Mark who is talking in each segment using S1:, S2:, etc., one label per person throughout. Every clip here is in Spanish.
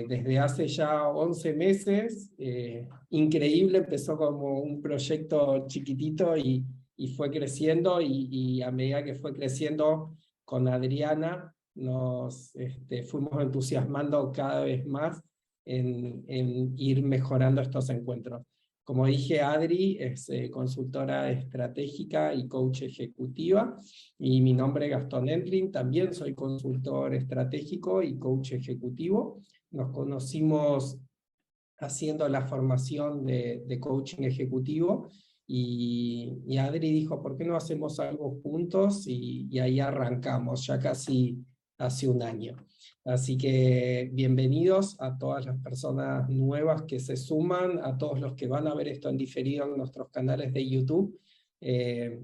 S1: desde hace ya 11 meses, increíble, empezó como un proyecto chiquitito y fue creciendo, y a medida que fue creciendo con Adriana, nos fuimos entusiasmando cada vez más en ir mejorando estos encuentros. Como dije, Adri es consultora estratégica y coach ejecutiva, y mi nombre es Gastón Endlin, también soy consultor estratégico y coach ejecutivo. Nos conocimos haciendo la formación de coaching ejecutivo, y Adri dijo, ¿por qué no hacemos algo juntos? Y ahí arrancamos, ya casi hace un año. Así que bienvenidos a todas las personas nuevas que se suman, a todos los que van a ver esto en diferido en nuestros canales de YouTube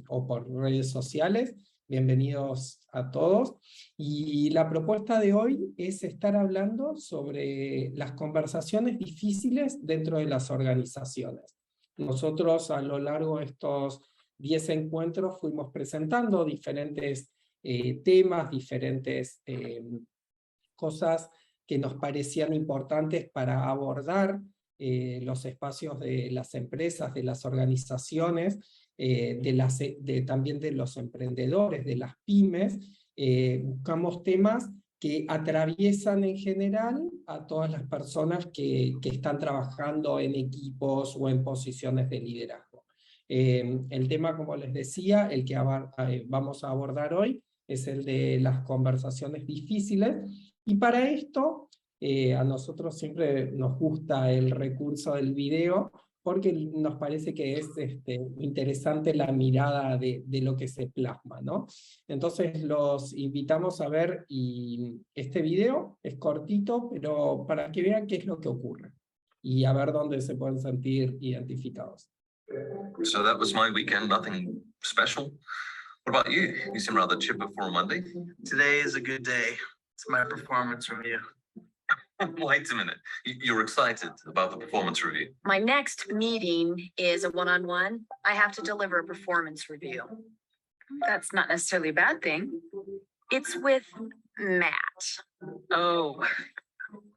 S1: o por redes sociales. Bienvenidos a todos. Y la propuesta de hoy es estar hablando sobre las conversaciones difíciles dentro de las organizaciones. Nosotros a lo largo de estos 10 encuentros fuimos presentando diferentes temas, diferentes cosas que nos parecían importantes para abordar los espacios de las empresas, de las organizaciones, también de los emprendedores, de las pymes. Buscamos temas que atraviesan en general a todas las personas que están trabajando en equipos o en posiciones de liderazgo. El tema, como les decía, el que vamos a abordar hoy, es el de las conversaciones difíciles, y para esto a nosotros siempre nos gusta el recurso del video, porque nos parece que es interesante la mirada de lo que se plasma, ¿no? Entonces los invitamos a ver, y este video es cortito, pero para que vean qué es lo que ocurre, y a ver dónde se pueden sentir identificados.
S2: So that was my weekend, nothing special. What about you? You seem rather chipper for a Monday.
S3: Today is a good day. It's my performance review.
S2: Wait a minute. You're excited about the performance review?
S4: My next meeting is a one-on-one. I have to deliver a performance review. That's not necessarily a bad thing. It's with Matt. Oh,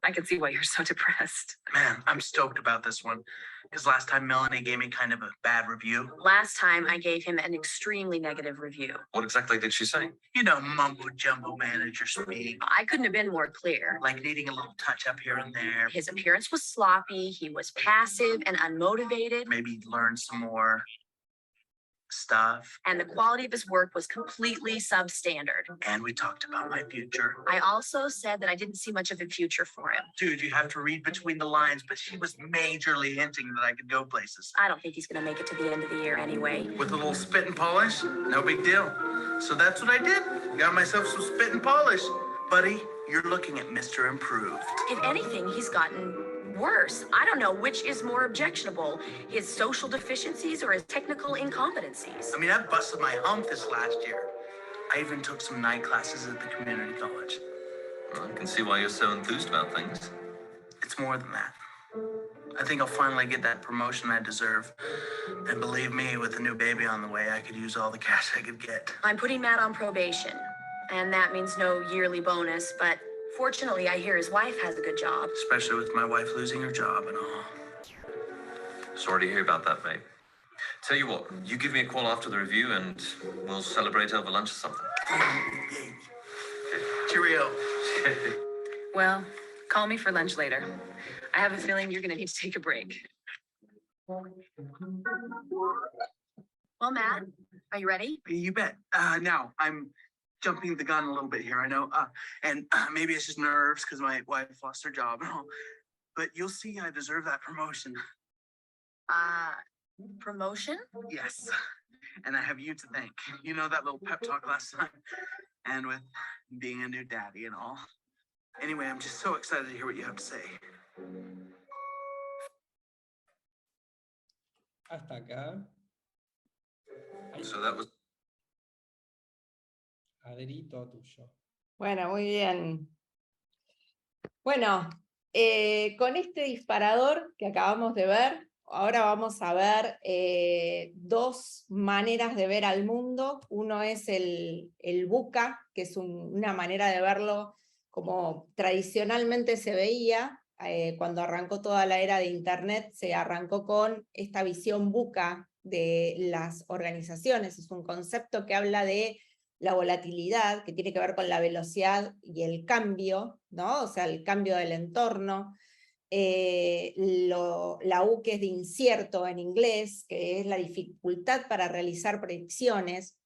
S4: I can see why you're so depressed.
S3: Man, I'm stoked about this one. Because last time Melanie gave me kind of a bad review.
S4: Last time I gave him an extremely negative review.
S2: What exactly did she say?
S3: You know, mumbo jumbo manager speak.
S4: I couldn't have been more clear.
S3: Like needing a little touch up here and there.
S4: His appearance was sloppy. He was passive and unmotivated.
S3: Maybe learn some more stuff.
S4: And the quality of his work was completely substandard.
S3: And we talked about my future.
S4: I also said that I didn't see much of a future for him.
S3: Dude, you have to read between the lines, but she was majorly hinting that I could go places.
S4: I don't think he's going to make it to the end of the year anyway.
S3: With a little spit and polish? No big deal. So that's what I did. Got myself some spit and polish. Buddy, you're looking at Mr. Improved.
S4: If anything, he's gotten worse. I don't know which is more objectionable, his social deficiencies or his technical incompetencies.
S3: I mean, I busted my hump this last year. I even took some night classes at the community college.
S2: Well, I can see why you're so enthused about things.
S3: It's more than that. I think I'll finally get that promotion I deserve. And believe me, with a new baby on the way, I could use all the cash I could get.
S4: I'm putting Matt on probation, and that means no yearly bonus, but fortunately, I hear his wife has a good job.
S3: Especially with my wife losing her job and all.
S2: Sorry to hear about that, mate. Tell you what, you give me a call after the review and we'll celebrate over lunch or something.
S3: Cheerio.
S4: Well, call me for lunch later. I have a feeling you're going to need to take a break. Well, Matt, are you ready?
S3: You bet. Now, I'm jumping the gun a little bit here, I know. And maybe it's just nerves because my wife lost her job and all. But you'll see I deserve that promotion.
S4: Promotion?
S3: Yes. And I have you to thank. You know that little pep talk last time? And with being a new daddy and all. Anyway, I'm just so excited to hear what you have to say.
S1: Hasta acá.
S2: So that was...
S1: Adrito, tuyo.
S5: Bueno, muy bien. Bueno, con este disparador que acabamos de ver, ahora vamos a ver dos maneras de ver al mundo. Uno es el VUCA, que es una manera de verlo como tradicionalmente se veía, cuando arrancó toda la era de Internet, se arrancó con esta visión VUCA de las organizaciones. Es un concepto que habla de la volatilidad, que tiene que ver con la velocidad y el cambio, ¿no? O sea, el cambio del entorno. La U, que es de incierto en inglés, que es la dificultad para realizar predicciones.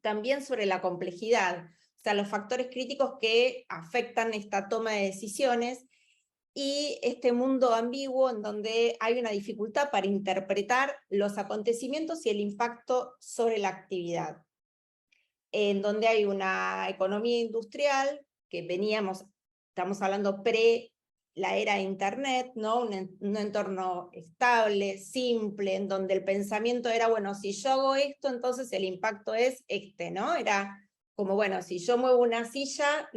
S5: También sobre la complejidad, o sea, los factores críticos que afectan esta toma de decisiones, y este mundo ambiguo en donde hay una dificultad para interpretar los acontecimientos y el impacto sobre la actividad. En donde hay una economía industrial que estamos hablando la era de Internet, ¿no? Un entorno estable, simple, en donde el pensamiento era, bueno, si yo hago esto, entonces el impacto es este, ¿no? Era como, bueno, si yo muevo una silla,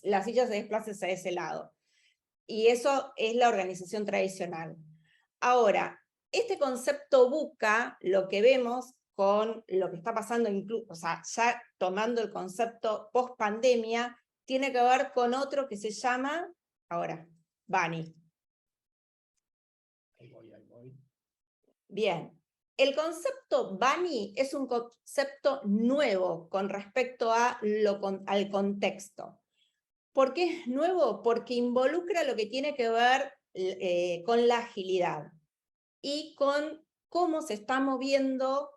S5: la silla se desplaza hacia ese lado. Y eso es la organización tradicional. Ahora, este concepto VUCA, lo que vemos con lo que está pasando, o sea, ya tomando el concepto post-pandemia, tiene que ver con otro que se llama, ahora, Bunny.
S1: Ahí voy.
S5: Bien, el concepto Bunny es un concepto nuevo con respecto al contexto. ¿Por qué es nuevo? Porque involucra lo que tiene que ver con la agilidad y con cómo se está moviendo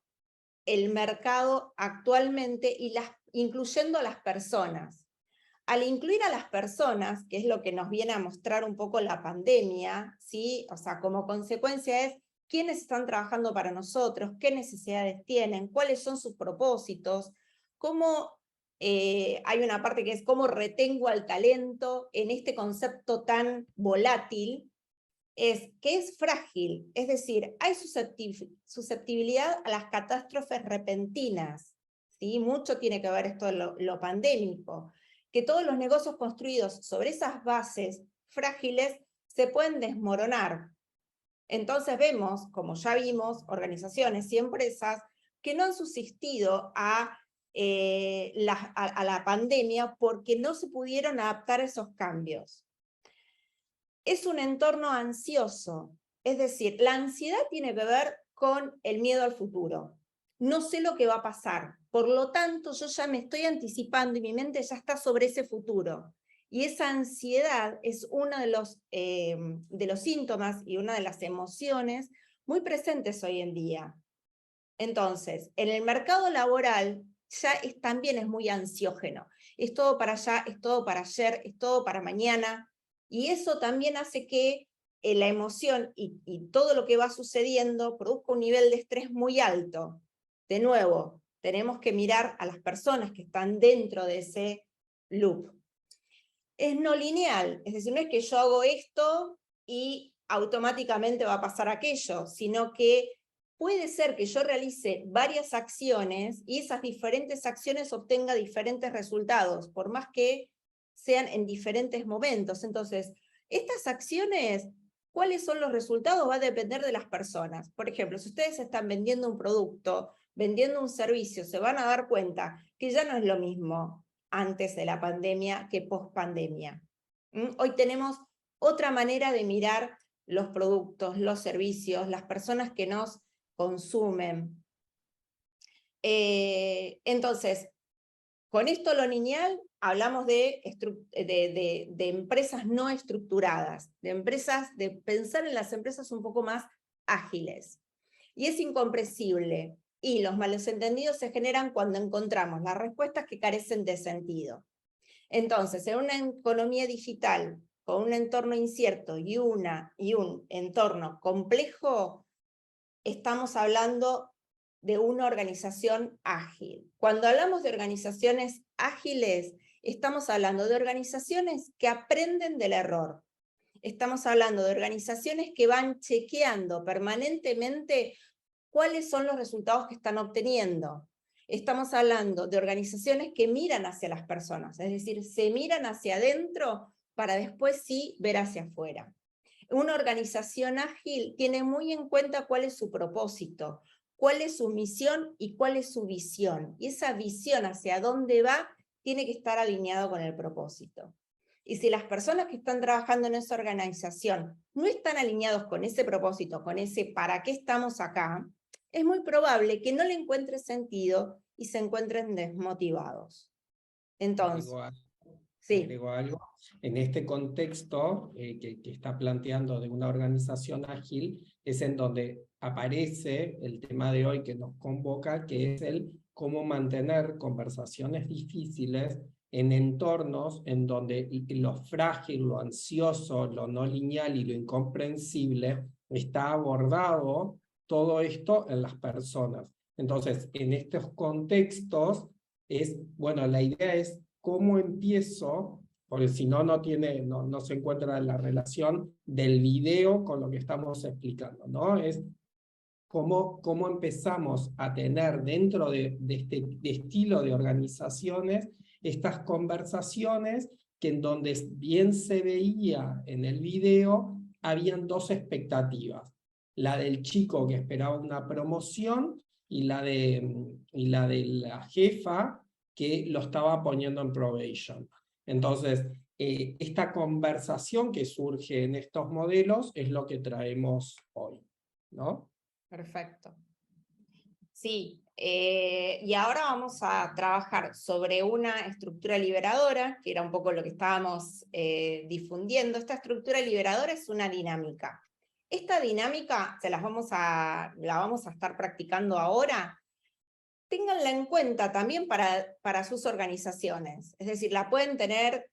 S5: el mercado actualmente, y incluyendo a las personas. Al incluir a las personas, que es lo que nos viene a mostrar un poco la pandemia, ¿sí? O sea, como consecuencia es quiénes están trabajando para nosotros, qué necesidades tienen, cuáles son sus propósitos, cómo hay una parte que es cómo retengo al talento en este concepto tan volátil, es que es frágil, es decir, hay susceptibilidad a las catástrofes repentinas, ¿sí? Mucho tiene que ver esto de lo pandémico, que todos los negocios construidos sobre esas bases frágiles se pueden desmoronar. Entonces vemos, como ya vimos, organizaciones y empresas que no han subsistido a la pandemia porque no se pudieron adaptar a esos cambios. Es un entorno ansioso, es decir, la ansiedad tiene que ver con el miedo al futuro. No sé lo que va a pasar, por lo tanto yo ya me estoy anticipando y mi mente ya está sobre ese futuro. Y esa ansiedad es uno de los síntomas y una de las emociones muy presentes hoy en día. Entonces, en el mercado laboral ya también es muy ansiógeno. Es todo para allá, es todo para ayer, es todo para mañana. Y eso también hace que la emoción y todo lo que va sucediendo produzca un nivel de estrés muy alto. De nuevo, tenemos que mirar a las personas que están dentro de ese loop. Es no lineal, es decir, no es que yo hago esto y automáticamente va a pasar aquello, sino que puede ser que yo realice varias acciones y esas diferentes acciones obtenga diferentes resultados, por más que sean en diferentes momentos. Entonces, estas acciones, ¿cuáles son los resultados? Va a depender de las personas. Por ejemplo, si ustedes están vendiendo un producto, vendiendo un servicio, se van a dar cuenta que ya no es lo mismo antes de la pandemia que post pandemia. Hoy tenemos otra manera de mirar los productos, los servicios, las personas que nos consumen. Entonces, con esto lo lineal hablamos de empresas no estructuradas, de pensar en las empresas un poco más ágiles. Y es incomprensible. Y los malos entendidos se generan cuando encontramos las respuestas que carecen de sentido. Entonces, en una economía digital, con un entorno incierto y un entorno complejo, estamos hablando de una organización ágil. Cuando hablamos de organizaciones ágiles, estamos hablando de organizaciones que aprenden del error. Estamos hablando de organizaciones que van chequeando permanentemente cuáles son los resultados que están obteniendo. Estamos hablando de organizaciones que miran hacia las personas, es decir, se miran hacia adentro para después sí ver hacia afuera. Una organización ágil tiene muy en cuenta cuál es su propósito, cuál es su misión y cuál es su visión. Y esa visión hacia dónde va tiene que estar alineado con el propósito. Y si las personas que están trabajando en esa organización no están alineados con ese propósito, con ese para qué estamos acá, es muy probable que no le encuentren sentido y se encuentren desmotivados. Entonces, sí.
S1: Agrego algo. En este contexto que está planteando de una organización ágil, es en donde aparece el tema de hoy que nos convoca, que es el cómo mantener conversaciones difíciles en entornos en donde lo frágil, lo ansioso, lo no lineal y lo incomprensible está abordado todo esto en las personas. Entonces, en estos contextos, bueno, la idea es cómo empiezo, porque si no, no se encuentra la relación del video con lo que estamos explicando, ¿no? Es cómo empezamos a tener dentro de este estilo de organizaciones estas conversaciones que en donde bien se veía en el video, habían dos expectativas. La del chico que esperaba una promoción y la de la jefa que lo estaba poniendo en probation. Entonces, esta conversación que surge en estos modelos es lo que traemos hoy, ¿no?
S5: Perfecto. Sí, y ahora vamos a trabajar sobre una estructura liberadora, que era un poco lo que estábamos difundiendo. Esta estructura liberadora es una dinámica. Esta dinámica la vamos a estar practicando ahora. Ténganla en cuenta también para sus organizaciones. Es decir, la pueden tener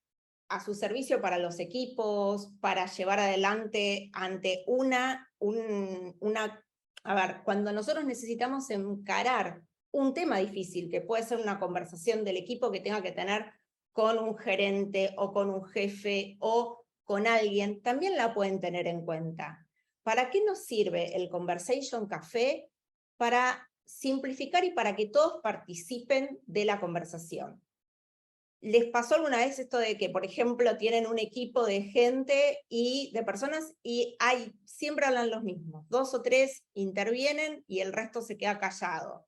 S5: a su servicio para los equipos, para llevar adelante ante a ver, cuando nosotros necesitamos encarar un tema difícil, que puede ser una conversación del equipo que tenga que tener con un gerente o con un jefe o con alguien, también la pueden tener en cuenta. ¿Para qué nos sirve el Conversation Café? Para simplificar y para que todos participen de la conversación. ¿Les pasó alguna vez esto de que, por ejemplo, tienen un equipo de gente y de personas y siempre hablan los mismos? 2 o 3 intervienen y el resto se queda callado.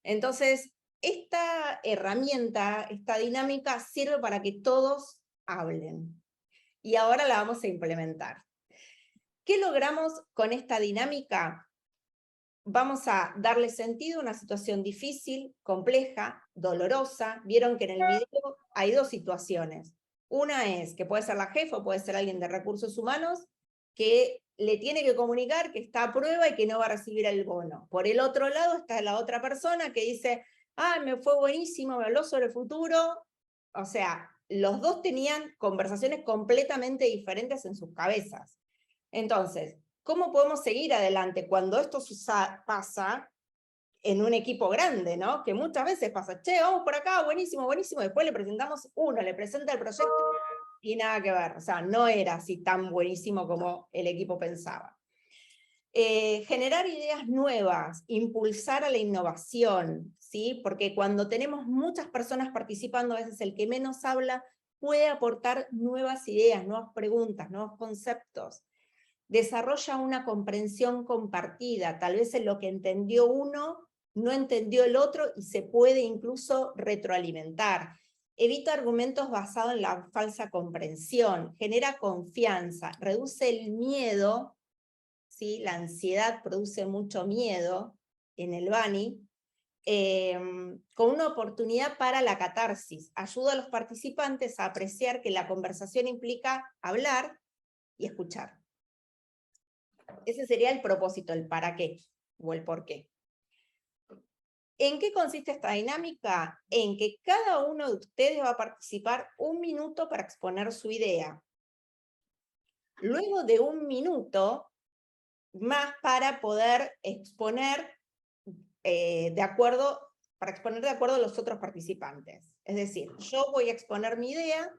S5: Entonces, esta herramienta, esta dinámica, sirve para que todos hablen. Y ahora la vamos a implementar. ¿Qué logramos con esta dinámica? Vamos a darle sentido a una situación difícil, compleja, dolorosa. Vieron que en el video hay 2 situaciones. Una es que puede ser la jefa o puede ser alguien de recursos humanos que le tiene que comunicar que está a prueba y que no va a recibir el bono. Por el otro lado está la otra persona que dice, me fue buenísimo, me habló sobre el futuro. O sea, los dos tenían conversaciones completamente diferentes en sus cabezas. Entonces, ¿cómo podemos seguir adelante cuando esto pasa en un equipo grande, ¿no? Que muchas veces pasa, che, vamos por acá, buenísimo, buenísimo, después le presentamos le presenta el proyecto y nada que ver, o sea, no era así tan buenísimo como el equipo pensaba. Generar ideas nuevas, impulsar a la innovación, ¿sí? Porque cuando tenemos muchas personas participando, a veces el que menos habla puede aportar nuevas ideas, nuevas preguntas, nuevos conceptos. Desarrolla una comprensión compartida, tal vez en lo que entendió uno, no entendió el otro y se puede incluso retroalimentar. Evita argumentos basados en la falsa comprensión, genera confianza, reduce el miedo, ¿sí? La ansiedad produce mucho miedo en el Bani, con una oportunidad para la catarsis. Ayuda a los participantes a apreciar que la conversación implica hablar y escuchar. Ese sería el propósito, el para qué o el por qué. ¿En qué consiste esta dinámica? En que cada uno de ustedes va a participar 1 minuto para exponer su idea. Luego de 1 minuto más para poder exponer de acuerdo a los otros participantes. Es decir, yo voy a exponer mi idea,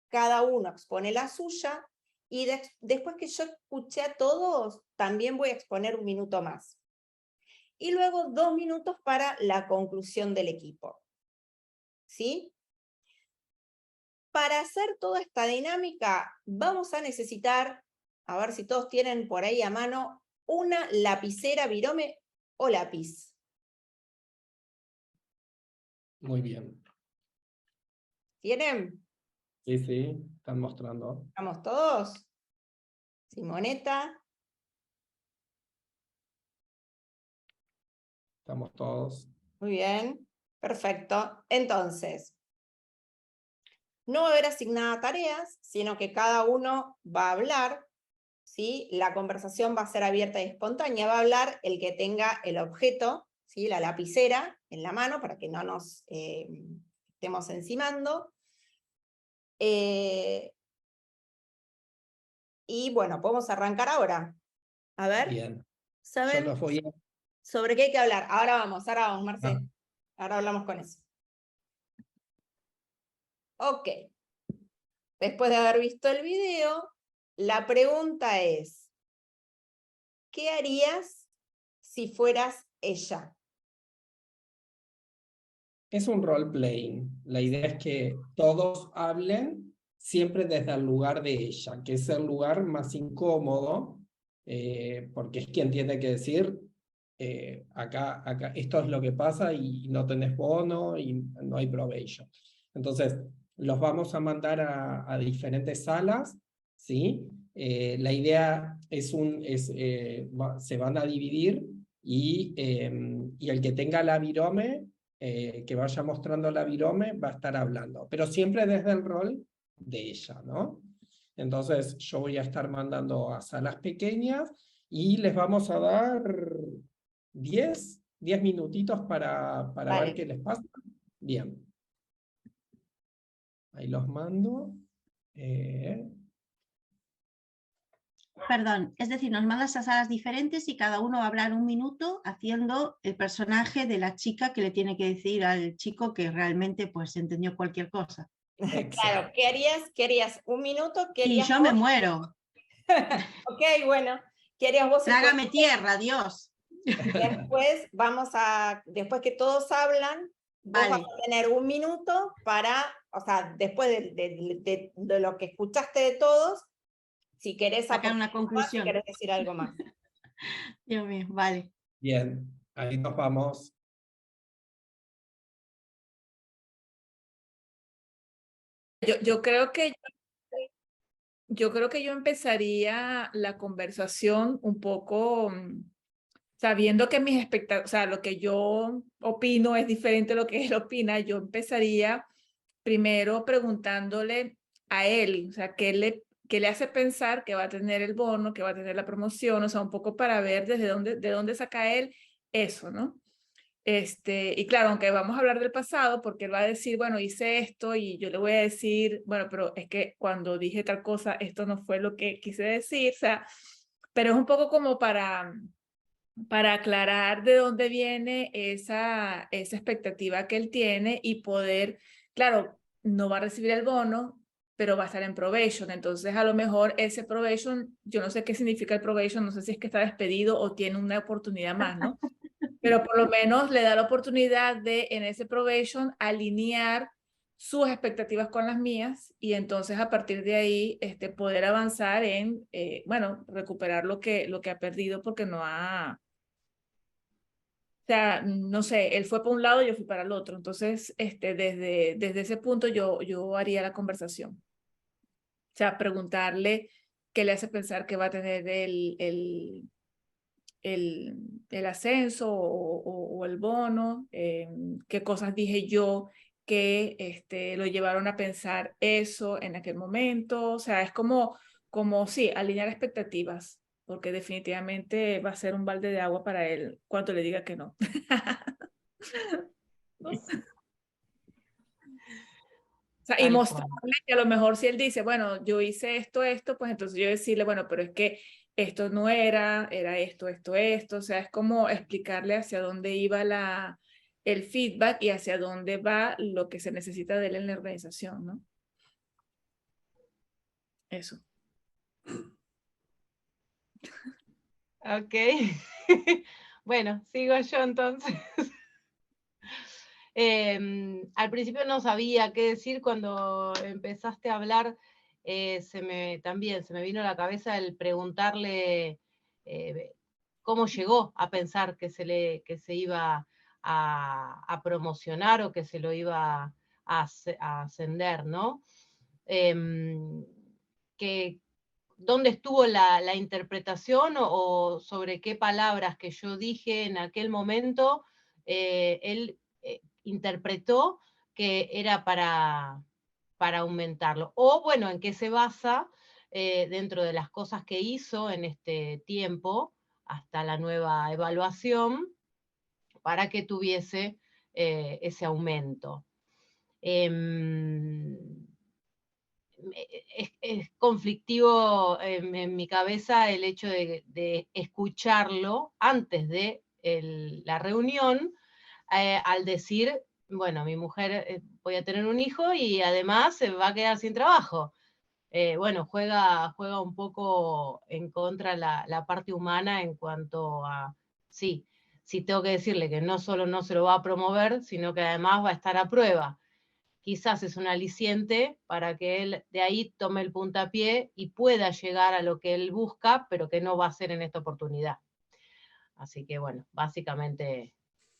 S5: cada uno expone la suya, y después que yo escuché a todos, también voy a exponer 1 minuto más. Y luego 2 minutos para la conclusión del equipo. ¿Sí? Para hacer toda esta dinámica, vamos a necesitar, a ver si todos tienen por ahí a mano, una lapicera, virome o lápiz.
S1: Muy bien.
S5: ¿Tienen?
S1: Sí, sí, están mostrando.
S5: ¿Estamos todos? Simonetta.
S1: Estamos todos.
S5: Muy bien, perfecto. Entonces, no va a haber asignada tareas, sino que cada uno va a hablar, ¿sí? La conversación va a ser abierta y espontánea, va a hablar el que tenga el objeto, ¿sí? La lapicera en la mano, para que no nos estemos encimando. Y bueno, podemos arrancar ahora. A ver,
S1: Bien. Yo
S5: ¿saben
S1: los voy a...
S5: sobre qué hay que hablar? Ahora vamos, Marce.
S1: Ah.
S5: Ahora hablamos con eso. Ok. Después de haber visto el video, la pregunta es, ¿qué harías si fueras ella?
S1: Es un role-playing. La idea es que todos hablen siempre desde el lugar de ella, que es el lugar más incómodo, porque es quien tiene que decir, acá, esto es lo que pasa y no tenés bono y no hay probation. Entonces, los vamos a mandar a diferentes salas, ¿sí? La idea se van a dividir y el que tenga la virome, que vaya mostrando la virome, va a estar hablando, pero siempre desde el rol de ella, ¿no? Entonces, yo voy a estar mandando a salas pequeñas y les vamos a dar 10 minutitos para
S5: Vale.
S1: ver qué les pasa. Bien. Ahí los mando.
S6: Perdón, es decir, nos mandas a salas diferentes y cada uno va a hablar 1 minuto haciendo el personaje de la chica que le tiene que decir al chico que realmente pues entendió cualquier cosa.
S5: Claro, ¿qué harías? ¿Qué harías? ¿1 minuto? ¿Qué
S6: Y
S5: harías
S6: yo
S5: vos?
S6: me muero.
S5: Ok, bueno. ¿Qué harías vos?
S6: Trágame tierra, Dios.
S5: Después después que todos hablan, vos vas
S6: Vale.
S5: a tener 1 minuto para, o sea, después de lo que escuchaste de todos, si querés
S6: Sacar una
S5: aportar más, si
S6: conclusión.
S5: querés decir algo más.
S6: Dios mío, vale.
S1: Bien, ahí nos vamos.
S7: Yo creo que yo empezaría la conversación un poco sabiendo que mis expectativas, o sea, lo que yo opino es diferente a lo que él opina. Yo empezaría primero preguntándole a él, o sea, qué le hace pensar que va a tener el bono, que va a tener la promoción, o sea, un poco para ver de dónde saca él eso, ¿no? Y claro, aunque vamos a hablar del pasado, porque él va a decir, bueno, hice esto y yo le voy a decir, bueno, pero es que cuando dije tal cosa, esto no fue lo que quise decir, o sea, pero es un poco como para aclarar de dónde viene esa expectativa que él tiene y poder, claro, no va a recibir el bono, pero va a estar en probation, entonces a lo mejor ese probation, yo no sé qué significa el probation, no sé si es que está despedido o tiene una oportunidad más, ¿no? Pero por lo menos le da la oportunidad de, en ese probation, alinear sus expectativas con las mías y entonces a partir de ahí poder avanzar en, bueno, recuperar lo que ha perdido porque no ha, o sea, no sé, él fue para un lado y yo fui para el otro. Entonces, desde ese punto yo haría la conversación. O sea, preguntarle qué le hace pensar que va a tener el ascenso o el bono, qué cosas dije yo que lo llevaron a pensar eso en aquel momento. O sea, es como sí, alinear expectativas, porque definitivamente va a ser un balde de agua para él cuando le diga que no. O sea, y
S6: Tal
S7: mostrarle que a lo mejor si él dice, bueno, yo hice esto, pues entonces yo decirle, bueno, pero es que esto no era esto, o sea, es como explicarle hacia dónde iba el feedback y hacia dónde va lo que se necesita de él en la organización, ¿no? Eso.
S8: Ok. Bueno, sigo yo entonces. Al principio no sabía qué decir. Cuando empezaste a hablar, también se me vino a la cabeza el preguntarle cómo llegó a pensar que se iba a promocionar o que se lo iba a ascender, ¿no? ¿Dónde estuvo la interpretación o sobre qué palabras que yo dije en aquel momento él interpretó que era para aumentarlo? O bueno, ¿en qué se basa dentro de las cosas que hizo en este tiempo hasta la nueva evaluación para que tuviese ese aumento? Es conflictivo en mi cabeza el hecho de escucharlo antes de la reunión, al decir, bueno, mi mujer voy a tener un hijo y además se va a quedar sin trabajo. Bueno, juega un poco en contra la parte humana en cuanto a, sí, tengo que decirle que no solo no se lo va a promover, sino que además va a estar a prueba. Quizás es un aliciente para que él de ahí tome el puntapié y pueda llegar a lo que él busca, pero que no va a ser en esta oportunidad. Así que bueno, básicamente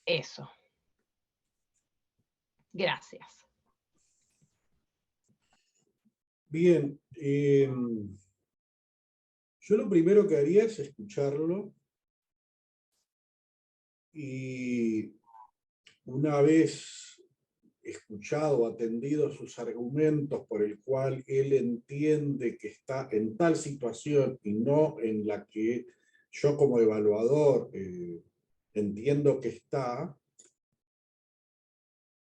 S8: eso. Gracias.
S9: Bien, yo lo primero que haría es escucharlo y una vez escuchado, atendido sus argumentos por el cual él entiende que está en tal situación y no en la que yo como evaluador entiendo que está,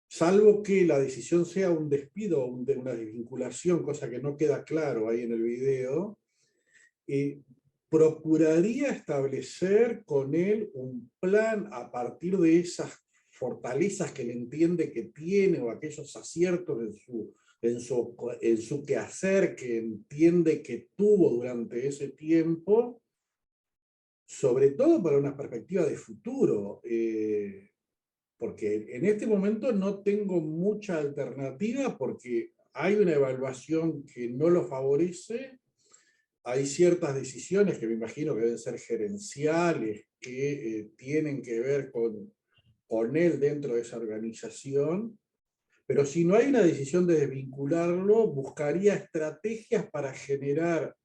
S9: salvo que la decisión sea un despido o una desvinculación, cosa que no queda claro ahí en el video, procuraría establecer con él un plan a partir de esas fortalezas que él entiende que tiene o aquellos aciertos en su quehacer que entiende que tuvo durante ese tiempo, sobre todo para una perspectiva de futuro, porque en este momento no tengo mucha alternativa porque hay una evaluación que no lo favorece. Hay ciertas decisiones que me imagino que deben ser gerenciales, que tienen que ver con él dentro de esa organización, pero si no hay una decisión de desvincularlo, buscaría estrategias para generar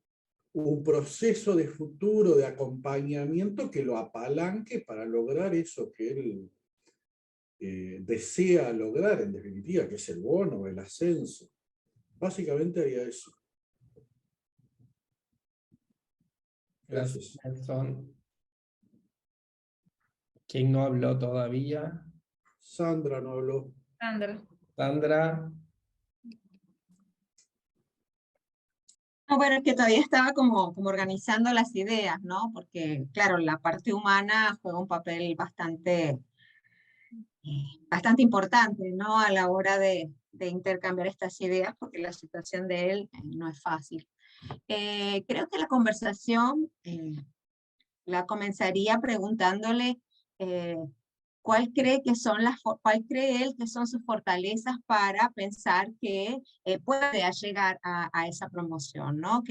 S9: un proceso de futuro, de acompañamiento que lo apalanque para lograr eso que él desea lograr, en definitiva, que es el bono, el ascenso. Básicamente haría eso.
S1: Gracias, Nelson. ¿Quién no habló todavía?
S9: Sandra no habló.
S1: Sandra.
S6: No, bueno, es que todavía estaba como organizando las ideas, ¿no? Porque, claro, la parte humana juega un papel bastante importante, ¿no? A la hora de intercambiar estas ideas, porque la situación de él no es fácil. Creo que la conversación la comenzaría preguntándole cuál cree él que son sus fortalezas para pensar que puede llegar a esa promoción, ¿no?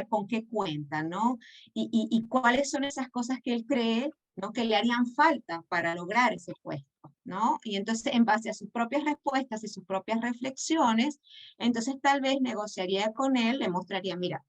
S6: ¿Con qué cuenta, ¿no? Y cuáles son esas cosas que él cree, ¿no?, que le harían falta para lograr ese puesto, ¿no? Y entonces, en base a sus propias respuestas y sus propias reflexiones, entonces tal vez negociaría con él, le mostraría, mira,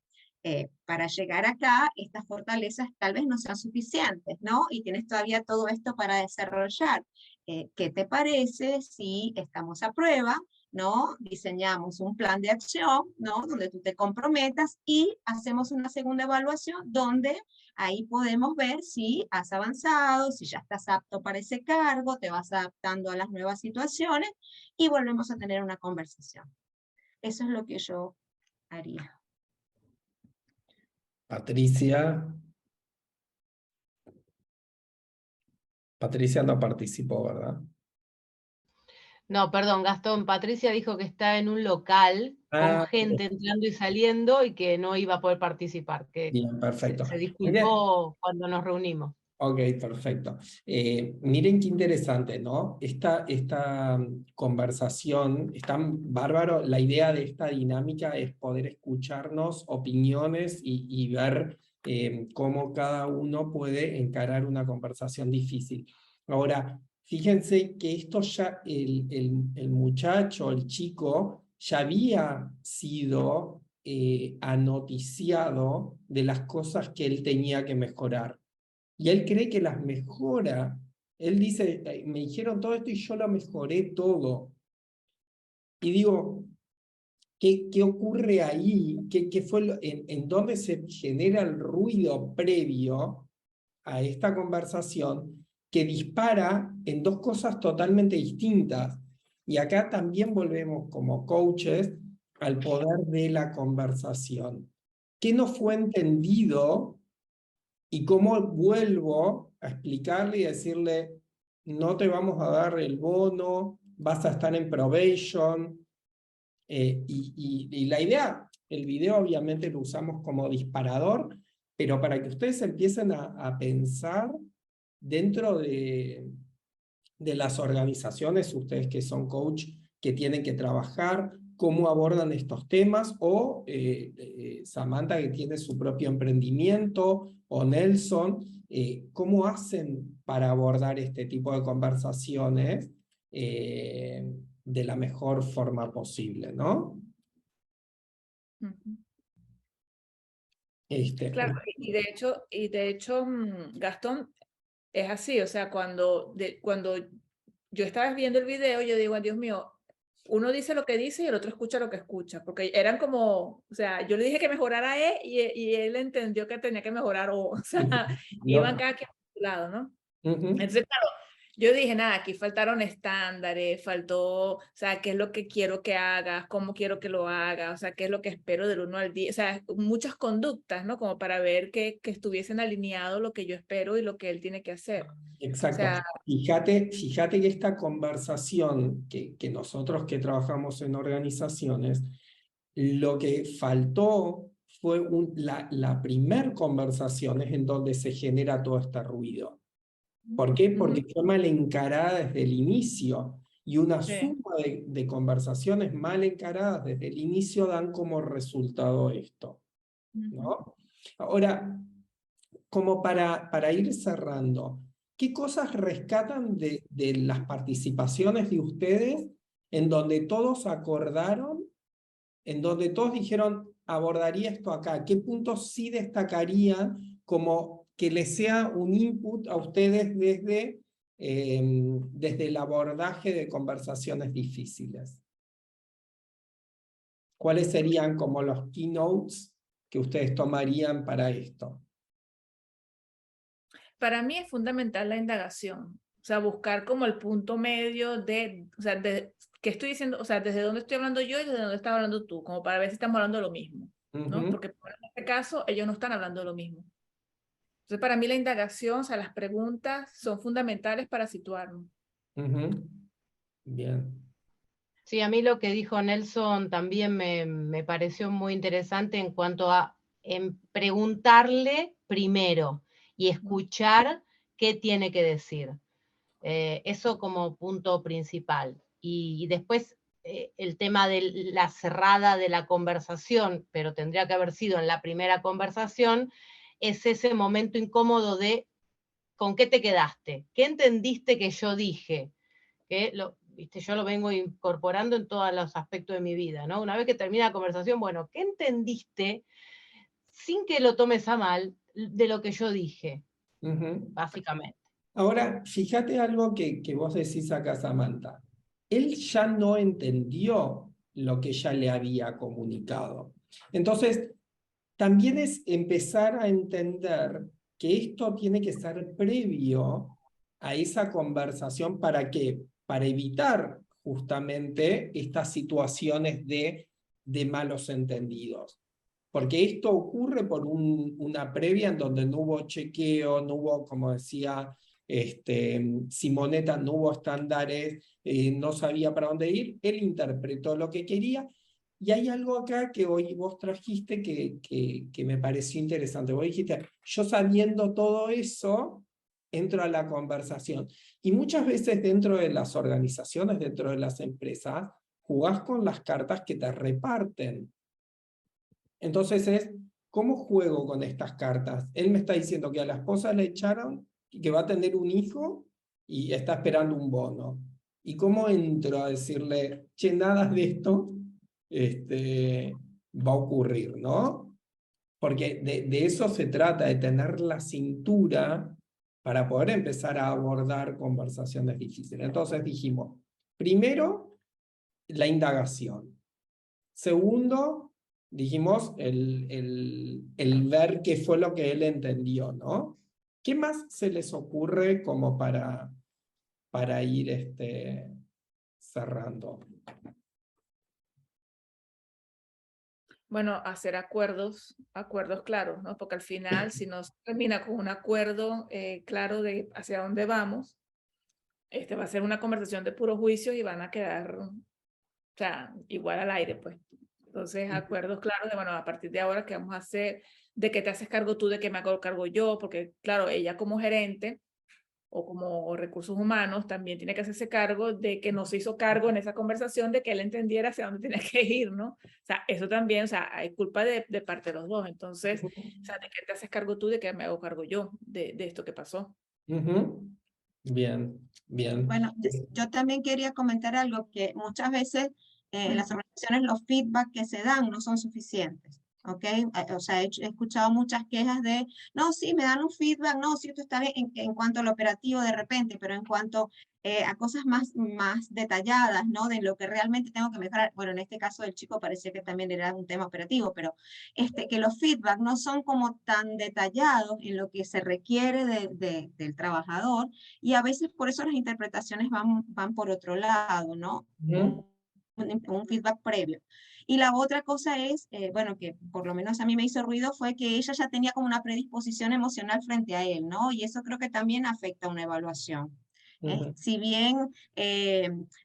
S6: para llegar acá, estas fortalezas tal vez no sean suficientes, ¿no? Y tienes todavía todo esto para desarrollar. ¿Qué te parece si estamos a prueba, ¿no? Diseñamos un plan de acción, ¿no?, donde tú te comprometas y hacemos una segunda evaluación donde ahí podemos ver si has avanzado, si ya estás apto para ese cargo, te vas adaptando a las nuevas situaciones y volvemos a tener una conversación. Eso es lo que yo haría.
S1: Patricia. Patricia no participó, ¿verdad?
S8: No, perdón, Gastón. Patricia dijo que está en un local con gente entrando y saliendo y que no iba a poder participar, que
S1: bien, perfecto.
S8: se disculpó cuando nos reunimos.
S1: Ok, perfecto. Miren qué interesante, ¿no? Esta conversación es tan bárbaro. La idea de esta dinámica es poder escucharnos opiniones y ver cómo cada uno puede encarar una conversación difícil. Ahora, fíjense que esto ya, el muchacho, el chico, ya había sido anoticiado de las cosas que él tenía que mejorar. Y él cree que las mejora. Él dice, me dijeron todo esto y yo lo mejoré todo. Y digo, ¿qué ocurre ahí? ¿Qué fue en dónde se genera el ruido previo a esta conversación que dispara en dos cosas totalmente distintas? Y acá también volvemos como coaches al poder de la conversación. ¿Qué no fue entendido y cómo vuelvo a explicarle y decirle, no te vamos a dar el bono, vas a estar en probation? Y la idea, el video obviamente lo usamos como disparador, pero para que ustedes empiecen a pensar dentro de las organizaciones, ustedes que son coach, que tienen que trabajar, cómo abordan estos temas, o Samantha que tiene su propio emprendimiento, o Nelson, cómo hacen para abordar este tipo de conversaciones de la mejor forma posible, ¿no?
S7: Claro, y de hecho, Gastón, es así, o sea, cuando yo estaba viendo el video, yo digo, Dios mío, uno dice lo que dice y el otro escucha lo que escucha, porque eran como, o sea, yo le dije que mejorara y él entendió que tenía que mejorar o sea, iban cada quien por su lado, ¿no? Entonces, claro, yo dije, nada, aquí faltaron estándares, faltó, o sea, qué es lo que quiero que hagas, cómo quiero que lo haga, o sea, qué es lo que espero del 1 al 10, o sea, muchas conductas, ¿no? Como para ver que estuviesen alineados lo que yo espero y lo que él tiene que hacer.
S1: Exacto.
S7: O sea,
S1: Fíjate que esta conversación que nosotros que trabajamos en organizaciones, lo que faltó fue la primer conversación es en donde se genera todo este ruido. ¿Por qué? Porque fue mal encarada desde el inicio. Y una suma de conversaciones mal encaradas desde el inicio dan como resultado esto, ¿no? Ahora, como para ir cerrando, ¿qué cosas rescatan de las participaciones de ustedes en donde todos acordaron, en donde todos dijeron, abordaría esto acá? ¿Qué puntos sí destacarían como que les sea un input a ustedes desde el abordaje de conversaciones difíciles? ¿Cuáles serían como los keynotes que ustedes tomarían para esto?
S7: para mí es fundamental la indagación, o sea, buscar como el punto medio o sea, qué estoy diciendo, o sea, desde dónde estoy hablando yo y desde dónde estás hablando tú, como para ver si estamos hablando de lo mismo, ¿no? Porque en este caso ellos no están hablando de lo mismo. Entonces, para mí la indagación, o sea, las preguntas son fundamentales para situarnos.
S1: Bien.
S8: Sí, a mí lo que dijo Nelson también me pareció muy interesante en cuanto a preguntarle primero y escuchar qué tiene que decir. Eso como punto principal. Y después el tema de la cerrada de la conversación, pero tendría que haber sido en la primera conversación, es ese momento incómodo de ¿con qué te quedaste? ¿Qué entendiste que yo dije? Que ¿viste? Yo lo vengo incorporando en todos los aspectos de mi vida, ¿no? Una vez que termina la conversación, bueno, ¿qué entendiste sin que lo tomes a mal de lo que yo dije? Básicamente.
S1: Ahora, fíjate algo que vos decís acá, Samantha. Él ya no entendió lo que ella le había comunicado. Entonces, también es empezar a entender que esto tiene que ser previo a esa conversación. ¿Para qué? Para evitar justamente estas situaciones de malos entendidos. Porque esto ocurre por una previa en donde no hubo chequeo, no hubo, como decía Simonetta, no hubo estándares, no sabía para dónde ir, él interpretó lo que quería. Y hay algo acá que hoy vos trajiste que me pareció interesante. Vos dijiste, yo sabiendo todo eso, entro a la conversación. Y muchas veces dentro de las organizaciones, dentro de las empresas, jugás con las cartas que te reparten. Entonces es, ¿cómo juego con estas cartas? Él me está diciendo que a la esposa le echaron y que va a tener un hijo y está esperando un bono. ¿Y cómo entro a decirle, che, nada de esto va a ocurrir, ¿no? Porque de eso se trata, de tener la cintura para poder empezar a abordar conversaciones difíciles. Entonces dijimos, primero, la indagación. Segundo, dijimos el ver qué fue lo que él entendió, ¿no? ¿Qué más se les ocurre como para ir cerrando?
S7: Bueno, hacer acuerdos claros, ¿no? Porque al final, si no se termina con un acuerdo claro de hacia dónde vamos, va a ser una conversación de puros juicios y van a quedar, o sea, igual al aire, pues. Entonces, acuerdos claros de, bueno, a partir de ahora, ¿qué vamos a hacer? ¿De qué te haces cargo tú? ¿De qué me hago cargo yo? Porque, claro, ella como gerente o como recursos humanos también tiene que hacerse cargo de que no se hizo cargo en esa conversación de que él entendiera hacia dónde tenía que ir, ¿no? O sea, eso también, o sea, hay culpa de parte de los dos. Entonces, o sea, ¿de qué te haces cargo tú? ¿De qué me hago cargo yo de esto que pasó?
S1: Bien, bien.
S6: Bueno, yo también quería comentar algo que muchas veces en las organizaciones los feedback que se dan no son suficientes, ¿ok? O sea, he escuchado muchas quejas de, no, sí, me dan un feedback, no, sí, esto está bien en cuanto al operativo de repente, pero en cuanto a cosas más detalladas, ¿no? De lo que realmente tengo que mejorar. Bueno, en este caso del chico parecía que también era un tema operativo, pero que los feedback no son como tan detallados en lo que se requiere del trabajador, y a veces por eso las interpretaciones van por otro lado, ¿no? Un feedback previo. Y la otra cosa es, bueno, que por lo menos a mí me hizo ruido, fue que ella ya tenía como una predisposición emocional frente a él, ¿no? Y eso creo que también afecta una evaluación. Si bien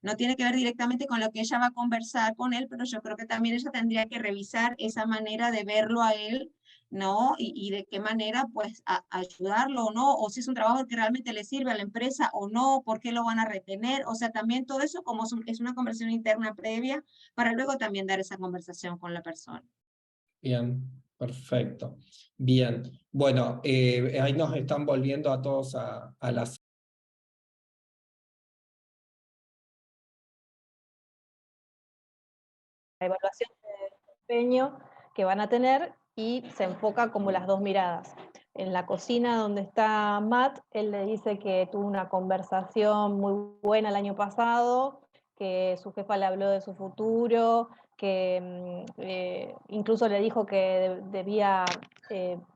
S6: no tiene que ver directamente con lo que ella va a conversar con él, pero yo creo que también ella tendría que revisar esa manera de verlo a él, ¿no? Y de qué manera, pues, ayudarlo o no, o si es un trabajo que realmente le sirve a la empresa o no, por qué lo van a retener, o sea, también todo eso como es una conversación interna previa, para luego también dar esa conversación con la persona.
S1: Bien, perfecto. Bien, bueno, ahí nos están volviendo a todos a las...
S10: La evaluación de desempeño que van a tener y se enfoca como las dos miradas. En la cocina donde está Matt, él le dice que tuvo una conversación muy buena el año pasado, que su jefa le habló de su futuro, que incluso le dijo que debía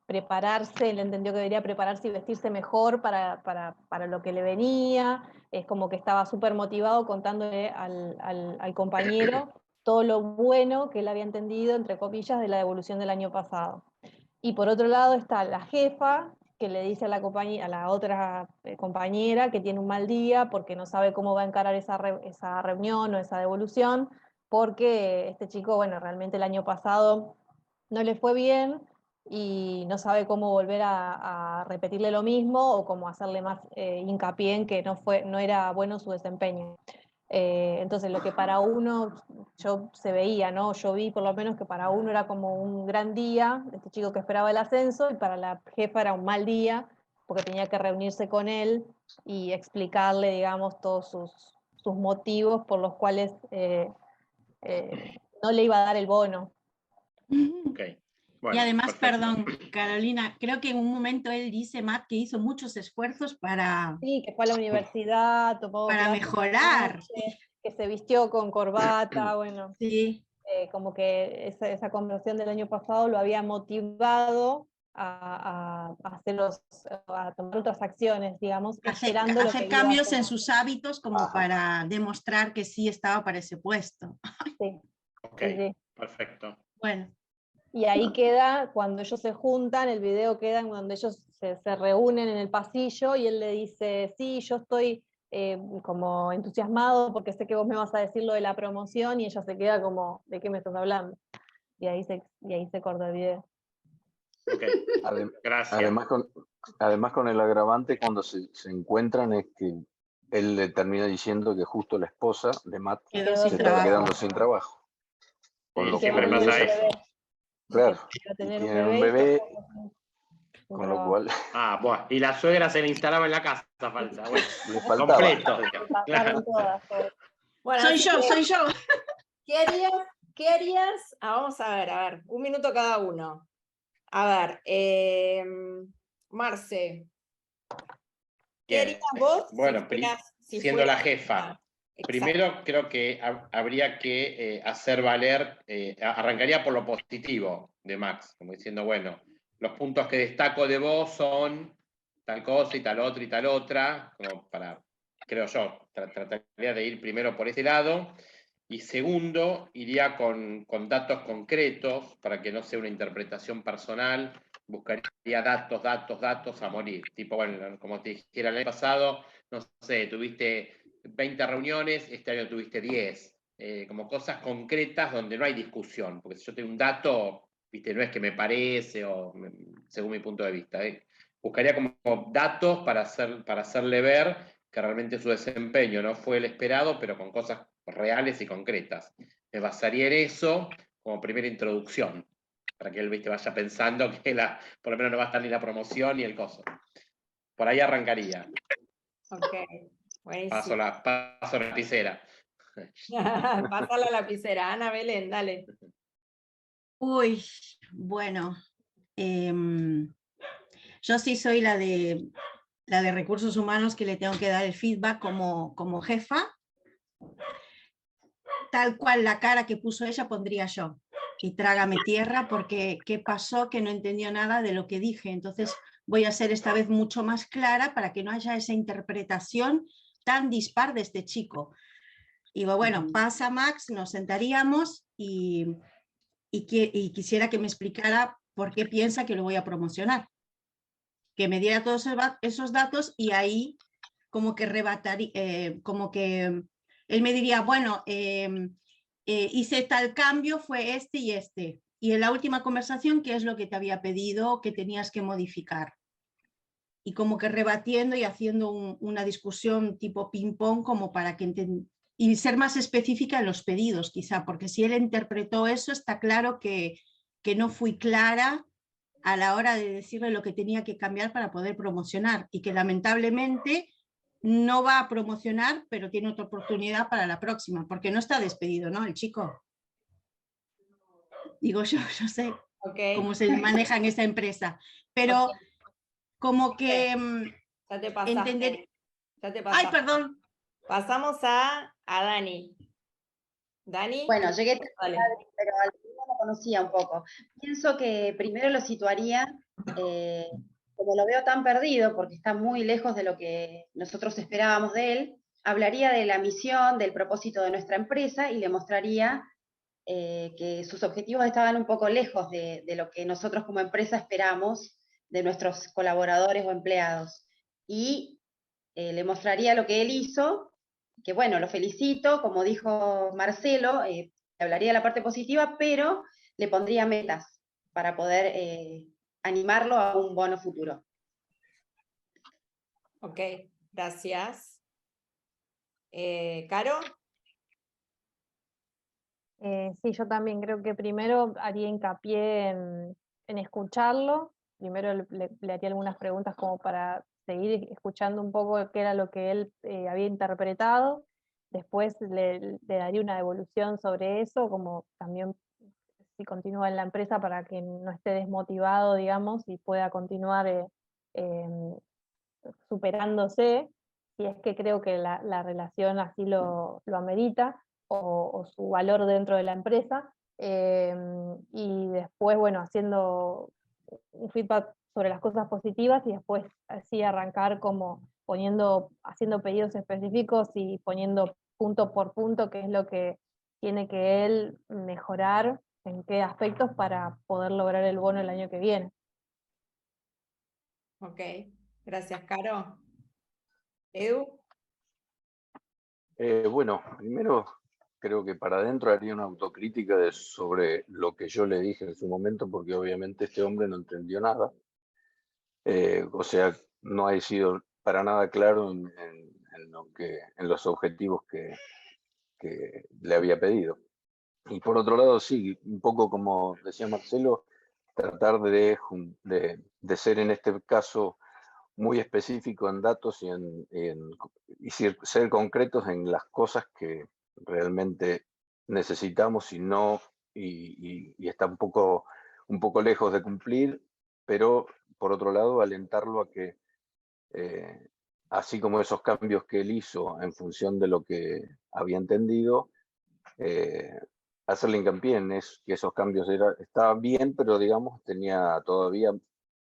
S10: prepararse, él entendió que debería prepararse y vestirse mejor para lo que le venía. Es como que estaba súper motivado contándole al compañero todo lo bueno que él había entendido, entre comillas, de la devolución del año pasado. Y por otro lado está la jefa, que le dice a la otra compañera que tiene un mal día porque no sabe cómo va a encarar esa reunión o esa devolución, porque este chico, bueno, realmente el año pasado no le fue bien y no sabe cómo volver a repetirle lo mismo o cómo hacerle más hincapié en que no era bueno su desempeño. Entonces lo que para uno se veía, ¿no? Yo vi por lo menos que para uno era como un gran día, este chico que esperaba el ascenso, y para la jefa era un mal día, porque tenía que reunirse con él y explicarle, digamos, todos sus motivos por los cuales no le iba a dar el bono.
S11: Okay. Bueno,
S12: y además,
S11: perfecto.
S12: perdón, Carolina, creo que en un momento él dice, Matt, que hizo muchos esfuerzos para...
S10: Sí, que fue a la universidad, tomó
S12: para mejorar.
S10: Noche, que se vistió con corbata, bueno.
S12: Sí.
S10: Como que esa conversación del año pasado lo había motivado a tomar otras acciones, digamos, esperando
S12: hacer cambios en sus hábitos como para demostrar que sí estaba para ese puesto.
S10: Sí.
S11: Ok,
S10: sí.
S11: Perfecto.
S10: Bueno. Y ahí queda, cuando ellos se juntan, el video queda en donde ellos se reúnen en el pasillo y él le dice, sí, yo estoy como entusiasmado porque sé que vos me vas a decir lo de la promoción, y ella se queda como, ¿de qué me estás hablando? Y ahí se corta el video.
S11: Okay. Gracias.
S13: Además con el agravante, cuando se encuentran, es que él le termina diciendo que justo la esposa de Matt se está quedando sin trabajo. Con lo
S11: siempre
S13: cual
S11: pasa eso.
S13: Claro, tienen un bebé, con lo cual...
S11: Ah, bueno, y la suegra se le instalaba en la casa, falta. Bueno,
S13: le faltaba.
S11: Completo. Claro.
S10: Bueno,
S12: soy yo.
S10: ¿Qué
S5: ¿qué harías? Vamos a ver, 1 minuto cada uno. A ver, Marce, ¿qué
S11: Bien.
S5: harías vos
S11: Bueno,
S5: si
S11: siendo la
S5: fueras
S11: jefa,
S5: Exacto.
S11: primero creo que habría que hacer valer, arrancaría por lo positivo de Max, como diciendo, bueno, los puntos que destaco de vos son tal cosa y tal otra y tal otra, como para, creo yo, trataría de ir primero por ese lado, y segundo, iría con datos concretos para que no sea una interpretación personal, buscaría datos a morir, tipo, bueno, como te dijera el año pasado, no sé, tuviste 20 reuniones, este año tuviste 10, como cosas concretas donde no hay discusión, porque si yo tengo un dato, viste, no es que me parece o según mi punto de vista, buscaría como datos para hacerle ver que realmente su desempeño no fue el esperado, pero con cosas reales y concretas. Me basaría en eso como primera introducción, para que él, viste, vaya pensando que por lo menos no va a estar ni la promoción ni el coso. Por ahí arrancaría.
S5: Ok, buenísimo.
S11: Paso la lapicera.
S5: Pasa la lapicera. Ana Belén, dale.
S12: Uy, bueno, yo sí soy la de recursos humanos que le tengo que dar el feedback como jefa. Tal cual la cara que puso ella pondría yo. Y trágame tierra porque qué pasó, que no entendió nada de lo que dije. Entonces voy a ser esta vez mucho más clara para que no haya esa interpretación tan dispar de este chico. Digo, bueno, pasa Max, nos sentaríamos y quisiera que me explicara por qué piensa que lo voy a promocionar. Que me diera todos esos datos y ahí como que como que él me diría, bueno, hice tal cambio, fue este y este. Y en la última conversación, ¿qué es lo que te había pedido que tenías que modificar? Y como que rebatiendo y haciendo una discusión tipo ping-pong como para que y ser más específica en los pedidos, quizá, porque si él interpretó eso, está claro que no fui clara a la hora de decirle lo que tenía que cambiar para poder promocionar y que lamentablemente no va a promocionar, pero tiene otra oportunidad para la próxima, porque no está despedido, ¿no? El chico. Digo, yo sé cómo se maneja en esta empresa, pero como que
S5: ya te pasaste.
S12: entender...
S5: Ya te pasaste.
S12: Ay, perdón.
S5: Pasamos a Dani. Dani.
S14: Bueno, llegué tarde,
S5: Dale.
S14: pero al final lo conocía un poco. Pienso que primero lo situaría, como lo veo tan perdido, porque está muy lejos de lo que nosotros esperábamos de él, hablaría de la misión, del propósito de nuestra empresa y le mostraría que sus objetivos estaban un poco lejos de lo que nosotros como empresa esperamos de nuestros colaboradores o empleados. Y le mostraría lo que él hizo, que bueno, lo felicito, como dijo Marcelo, le hablaría de la parte positiva, pero le pondría metas para poder animarlo a un bono futuro.
S5: Ok, gracias. ¿Caro?
S10: Sí, yo también creo que primero haría hincapié en escucharlo. Primero le haría algunas preguntas como para seguir escuchando un poco qué era lo que él había interpretado. Después le daría una devolución sobre eso, como también si continúa en la empresa para que no esté desmotivado, digamos, y pueda continuar superándose, si es que creo que la relación así lo amerita, o su valor dentro de la empresa, y después, bueno, haciendo un feedback sobre las cosas positivas y después así arrancar como haciendo pedidos específicos y poniendo punto por punto qué es lo que tiene que él mejorar, en qué aspectos para poder lograr el bono el año que viene.
S5: Ok, gracias, Caro. Edu.
S13: Bueno, primero creo que para adentro haría una autocrítica sobre lo que yo le dije en su momento, porque obviamente este hombre no entendió nada. O sea, no ha sido para nada claro en los objetivos que le había pedido. Y por otro lado, sí, un poco como decía Marcelo, tratar de ser en este caso muy específico en datos y ser concretos en las cosas que realmente necesitamos y no, y está un poco lejos de cumplir, pero por otro lado alentarlo a que, así como esos cambios que él hizo en función de lo que había entendido, hacerle hincapié en que esos cambios estaban bien, pero digamos tenía todavía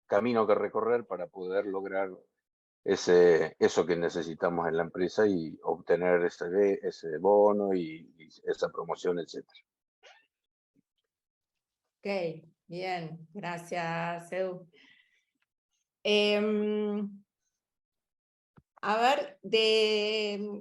S13: camino que recorrer para poder lograr eso que necesitamos en la empresa y obtener ese bono y esa promoción, etc.
S5: Ok, bien, gracias, Edu. A ver,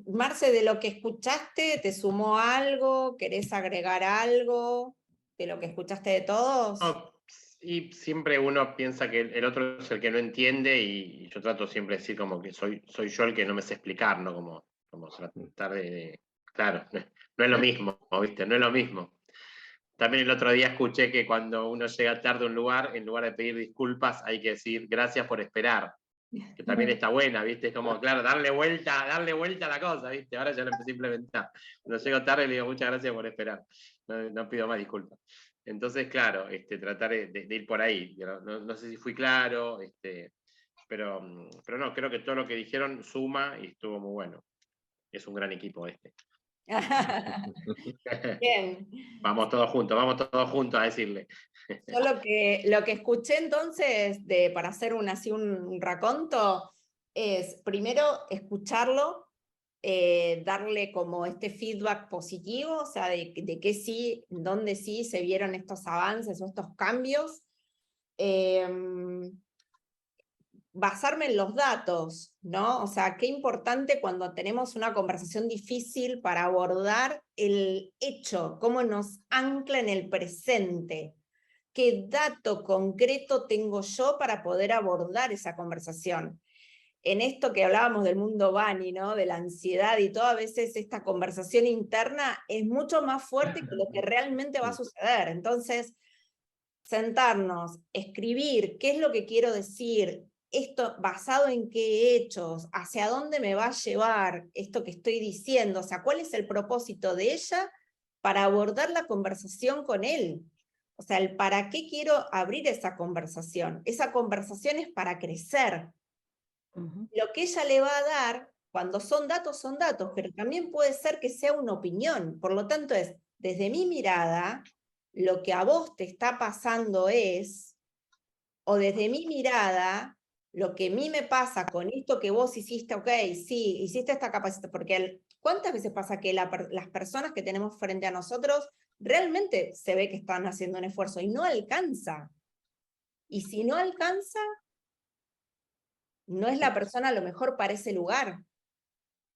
S5: Marce, de lo que escuchaste, ¿te sumó algo? ¿Querés agregar algo de lo que escuchaste de todos?
S11: No, y siempre uno piensa que el otro es el que no entiende y yo trato siempre de decir como que soy yo el que no me sé explicar, ¿no? Como tratar claro, no es lo mismo, ¿viste? No es lo mismo. También el otro día escuché que cuando uno llega tarde a un lugar, en lugar de pedir disculpas, hay que decir gracias por esperar. Que también está buena, ¿viste? Es como, claro, darle vuelta a la cosa, ¿viste? Ahora ya lo empecé a implementar. Cuando llego tarde le digo muchas gracias por esperar. No pido más disculpas. Entonces, claro, tratar de ir por ahí. No sé si fui claro, pero no, creo que todo lo que dijeron suma y estuvo muy bueno. Es un gran equipo este.
S5: Bien.
S11: Vamos todos juntos a decirle.
S5: Yo lo que escuché entonces, para hacer así un raconto, es primero escucharlo, darle como este feedback positivo, o sea, de qué sí, dónde sí se vieron estos avances o estos cambios. Basarme en los datos, ¿no? O sea, qué importante cuando tenemos una conversación difícil para abordar el hecho, cómo nos ancla en el presente. ¿Qué dato concreto tengo yo para poder abordar esa conversación? En esto que hablábamos del mundo Bani, ¿no? De la ansiedad y todo, a veces esta conversación interna es mucho más fuerte que lo que realmente va a suceder. Entonces, sentarnos, escribir qué es lo que quiero decir, esto basado en qué hechos, hacia dónde me va a llevar esto que estoy diciendo, o sea, cuál es el propósito de ella para abordar la conversación con él. O sea, el para qué quiero abrir esa conversación. Esa conversación es para crecer. Lo que ella le va a dar, cuando son datos, pero también puede ser que sea una opinión. Por lo tanto, es, desde mi mirada, lo que a vos te está pasando es, o desde mi mirada, lo que a mí me pasa con esto que vos hiciste, ok, sí, hiciste esta capacidad, porque ¿cuántas veces pasa que las personas que tenemos frente a nosotros realmente se ve que están haciendo un esfuerzo y no alcanza? Y si no alcanza, no es la persona a lo mejor para ese lugar.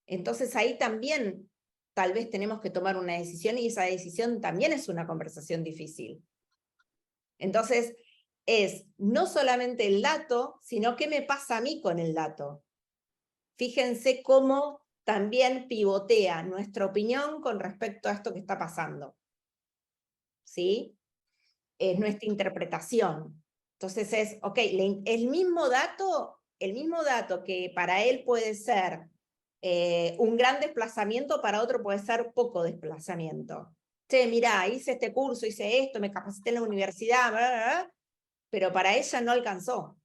S5: Entonces ahí también tal vez tenemos que tomar una decisión y esa decisión también es una conversación difícil. Entonces es no solamente el dato, sino qué me pasa a mí con el dato. Fíjense cómo también pivotea nuestra opinión con respecto a esto que está pasando. ¿Sí? Es nuestra interpretación. Entonces es, ok, el mismo dato que para él puede ser un gran desplazamiento, para otro puede ser poco desplazamiento. Che, mirá, hice este curso, hice esto, me capacité en la universidad, bla, bla, bla, pero para ella no alcanzó.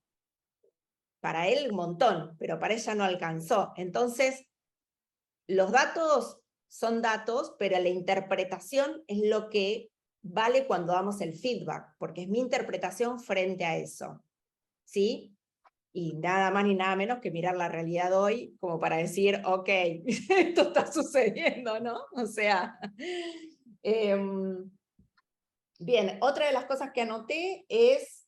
S5: Para él un montón, pero para ella no alcanzó. Entonces, los datos son datos, pero la interpretación es lo que vale cuando damos el feedback, porque es mi interpretación frente a eso. ¿Sí? Y nada más ni nada menos que mirar la realidad hoy como para decir, ok, esto está sucediendo, ¿no? O sea, bien, otra de las cosas que anoté es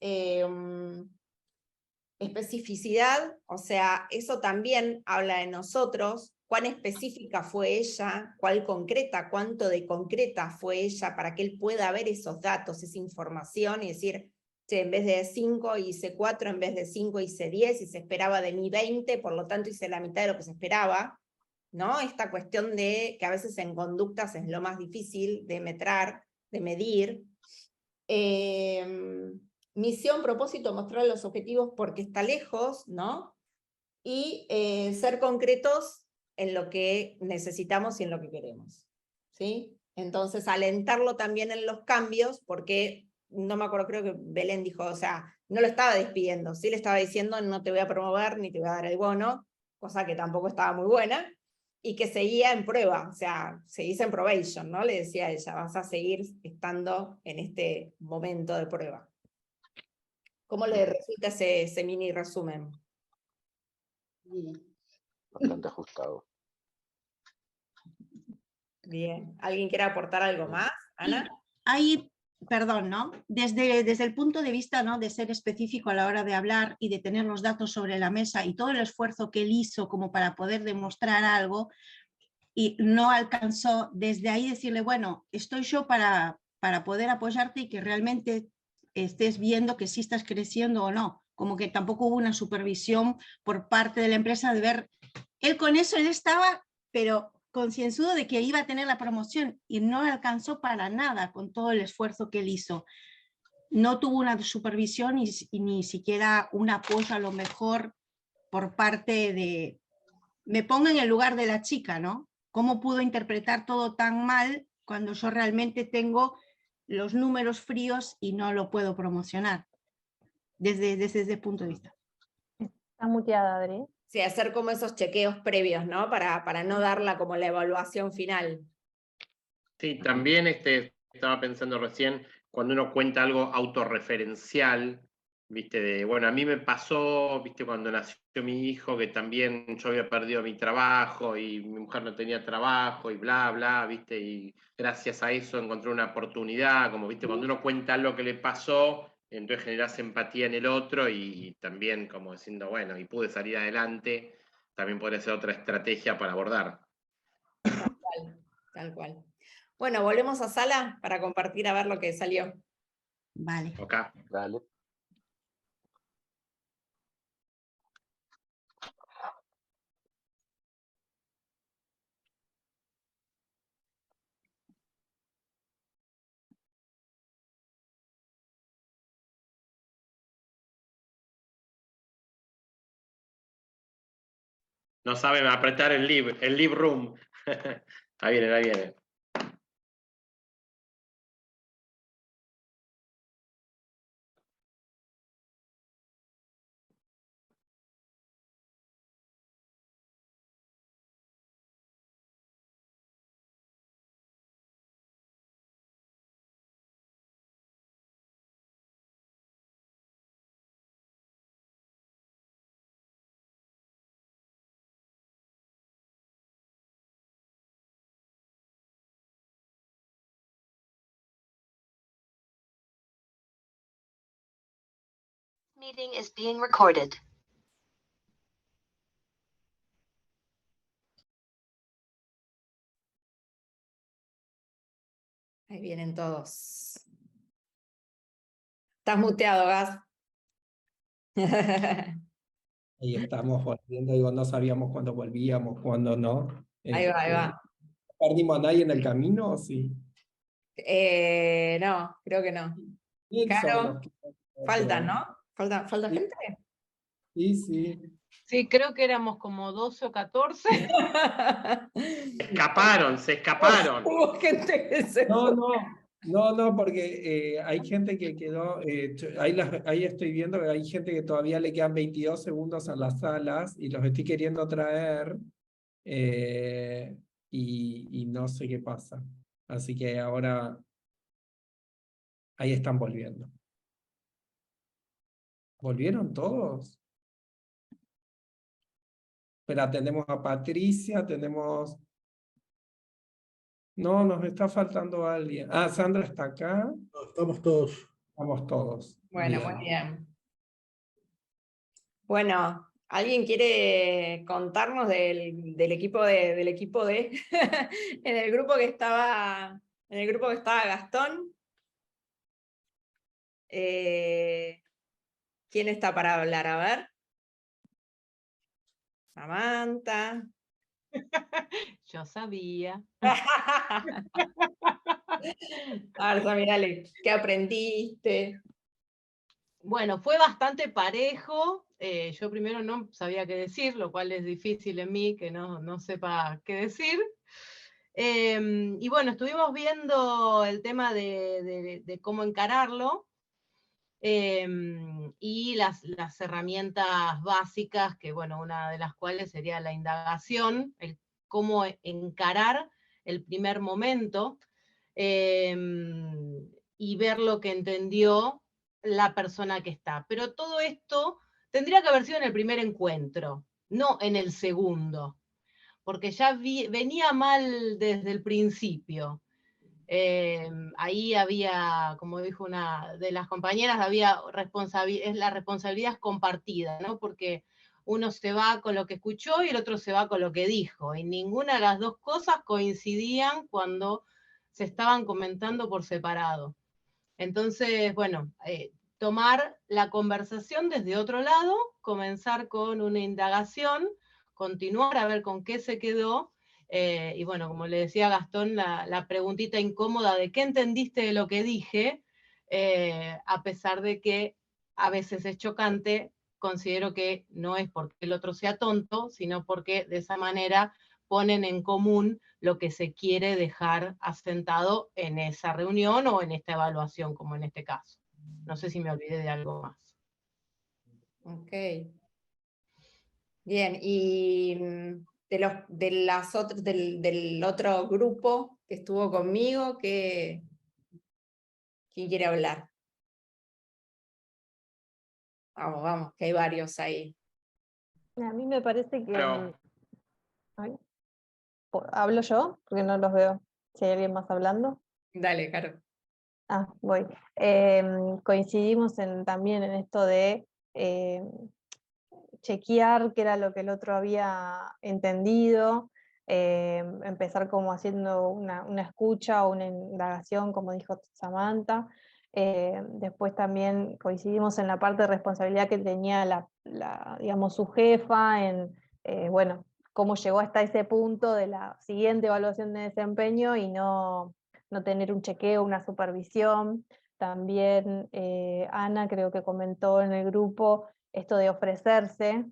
S5: especificidad, o sea, eso también habla de nosotros, cuán específica fue ella, cuánto de concreta fue ella para que él pueda ver esos datos, esa información y decir, che, en vez de 5 hice 4, en vez de 5 hice 10 y se esperaba de mí 20, por lo tanto hice la mitad de lo que se esperaba, ¿no? Esta cuestión de que a veces en conductas es lo más difícil de medir. Misión, propósito, mostrar los objetivos porque está lejos, ¿no? Y ser concretos en lo que necesitamos y en lo que queremos, ¿sí? Entonces, alentarlo también en los cambios, porque no me acuerdo, creo que Belén dijo, o sea, no lo estaba despidiendo, sí le estaba diciendo no te voy a promover ni te voy a dar el bono, cosa que tampoco estaba muy buena, y que seguía en prueba, o sea, seguís en probation, ¿no? Le decía a ella, vas a seguir estando en este momento de prueba. ¿Cómo le resulta ese mini resumen?
S13: Bastante ajustado.
S5: Bien. ¿Alguien quiere aportar algo más, Ana?
S12: Ahí, perdón, ¿no? Desde el punto de vista, ¿no?, de ser específico a la hora de hablar y de tener los datos sobre la mesa y todo el esfuerzo que él hizo como para poder demostrar algo y no alcanzó, desde ahí decirle, bueno, estoy yo para poder apoyarte y que realmente estés viendo que sí estás creciendo o no. Como que tampoco hubo una supervisión por parte de la empresa de ver, él con eso, él estaba, pero concienzudo de que iba a tener la promoción y no alcanzó para nada con todo el esfuerzo que él hizo. No tuvo una supervisión y ni siquiera un apoyo a lo mejor por parte de... Me pongo en el lugar de la chica, ¿no? ¿Cómo pudo interpretar todo tan mal cuando yo realmente tengo los números fríos y no lo puedo promocionar? Desde ese punto de vista.
S10: Está muteada, Adri.
S5: Sí, hacer como esos chequeos previos, ¿no? Para no darla como la evaluación final.
S11: Sí, también estaba pensando recién, cuando uno cuenta algo autorreferencial, viste, de, bueno, a mí me pasó, viste, cuando nació mi hijo, que también yo había perdido mi trabajo y mi mujer no tenía trabajo y bla, bla, viste, y gracias a eso encontré una oportunidad, como, viste, cuando uno cuenta algo que le pasó, entonces generas empatía en el otro y también como diciendo, bueno, y pude salir adelante, también podría ser otra estrategia para abordar.
S5: Tal cual. Bueno, volvemos a sala para compartir a ver lo que salió.
S12: Vale.
S11: Ok.
S13: Dale.
S11: No saben apretar el live room. Ahí viene, ahí viene.
S15: Meeting is being recorded.
S5: Ahí vienen todos. Estás muteado, Gas.
S1: Ahí estamos volviendo, digo, no sabíamos cuándo volvíamos, cuándo no.
S5: Ahí va, ahí va.
S1: ¿Perdimos a nadie en el camino o sí?
S5: No, creo que no.
S1: Nilsson
S5: Caro,
S1: nos quedó
S5: faltan,
S1: otro.
S5: ¿no? ¿Falta
S1: Sí.
S5: gente?
S1: Sí, sí.
S8: Sí, creo que éramos como 12 o 14.
S11: Se escaparon.
S5: Hubo gente que se
S1: No, porque hay gente que quedó, ahí estoy viendo que hay gente que todavía le quedan 22 segundos a las salas y los estoy queriendo traer y no sé qué pasa. Así que ahora ahí están volviendo. ¿Volvieron todos? Espera, tenemos a Patricia, tenemos... No, nos está faltando alguien. Ah, Sandra está acá.
S9: No, estamos todos.
S1: Estamos todos.
S5: Bueno,
S1: Bien.
S5: muy bien. Bueno, ¿alguien quiere contarnos del equipo del equipo D? En el grupo que estaba Gastón. ¿Quién está para hablar? A ver. Samantha.
S8: Yo sabía.
S5: A ver, Sami, dale, ¿qué aprendiste?
S8: Bueno, fue bastante parejo. Yo primero no sabía qué decir, lo cual es difícil en mí, que no sepa qué decir. Y bueno, estuvimos viendo el tema de cómo encararlo, y las herramientas básicas, que bueno, una de las cuales sería la indagación, el cómo encarar el primer momento, y ver lo que entendió la persona que está. Pero todo esto tendría que haber sido en el primer encuentro, no en el segundo, porque ya venía mal desde el principio. Ahí había, como dijo una de las compañeras, la responsabilidad es compartida, ¿no? Porque uno se va con lo que escuchó y el otro se va con lo que dijo, y ninguna de las dos cosas coincidían cuando se estaban comentando por separado. Entonces, bueno, tomar la conversación desde otro lado, comenzar con una indagación, continuar a ver con qué se quedó. Y bueno, como le decía Gastón, la preguntita incómoda de qué entendiste de lo que dije, a pesar de que a veces es chocante, considero que no es porque el otro sea tonto, sino porque de esa manera ponen en común lo que se quiere dejar asentado en esa reunión o en esta evaluación, como en este caso. No sé si me olvidé de algo más.
S5: Ok. Bien, y del otro grupo que estuvo conmigo, ¿quién quiere hablar? Vamos, que hay varios ahí.
S10: A mí me parece que...
S11: Claro.
S10: Ay, ¿hablo yo? Porque no los veo. Si hay alguien más hablando.
S5: Dale, Caro.
S10: Voy. Coincidimos también en esto de chequear qué era lo que el otro había entendido, empezar como haciendo una escucha o una indagación, como dijo Samantha. Después también coincidimos en la parte de responsabilidad que tenía digamos, su jefa, en bueno, cómo llegó hasta ese punto de la siguiente evaluación de desempeño y no tener un chequeo, una supervisión. También Ana creo que comentó en el grupo esto de ofrecerse,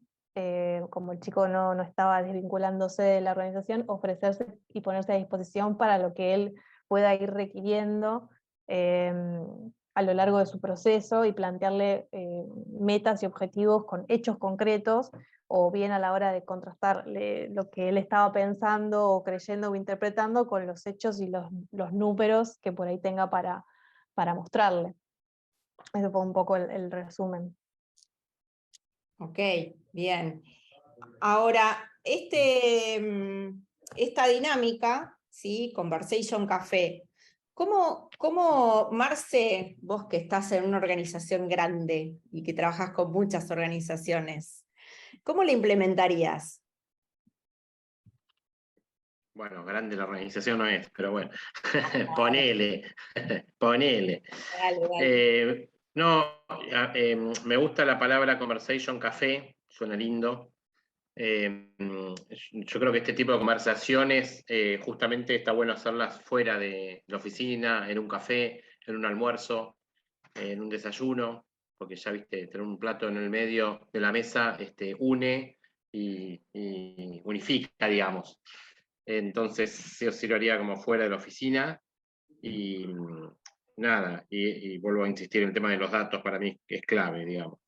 S10: como el chico no estaba desvinculándose de la organización, ofrecerse y ponerse a disposición para lo que él pueda ir requiriendo a lo largo de su proceso, y plantearle metas y objetivos con hechos concretos, o bien a la hora de contrastar lo que él estaba pensando o creyendo o interpretando con los hechos y los números que por ahí tenga para mostrarle. Eso fue un poco el resumen.
S5: Ok, bien. Ahora, esta dinámica, ¿sí? Conversation Café, ¿cómo, Marce, vos que estás en una organización grande y que trabajas con muchas organizaciones, cómo la implementarías?
S11: Bueno, grande la organización no es, pero bueno, ponele.
S5: Dale, dale.
S11: No, me gusta la palabra conversation café, suena lindo. Yo creo que este tipo de conversaciones justamente está bueno hacerlas fuera de la oficina, en un café, en un almuerzo, en un desayuno, porque ya viste, tener un plato en el medio de la mesa une y unifica, digamos. Entonces, sí o sí lo haría como fuera de la oficina. Y nada, y vuelvo a insistir, el tema de los datos para mí es clave, digamos.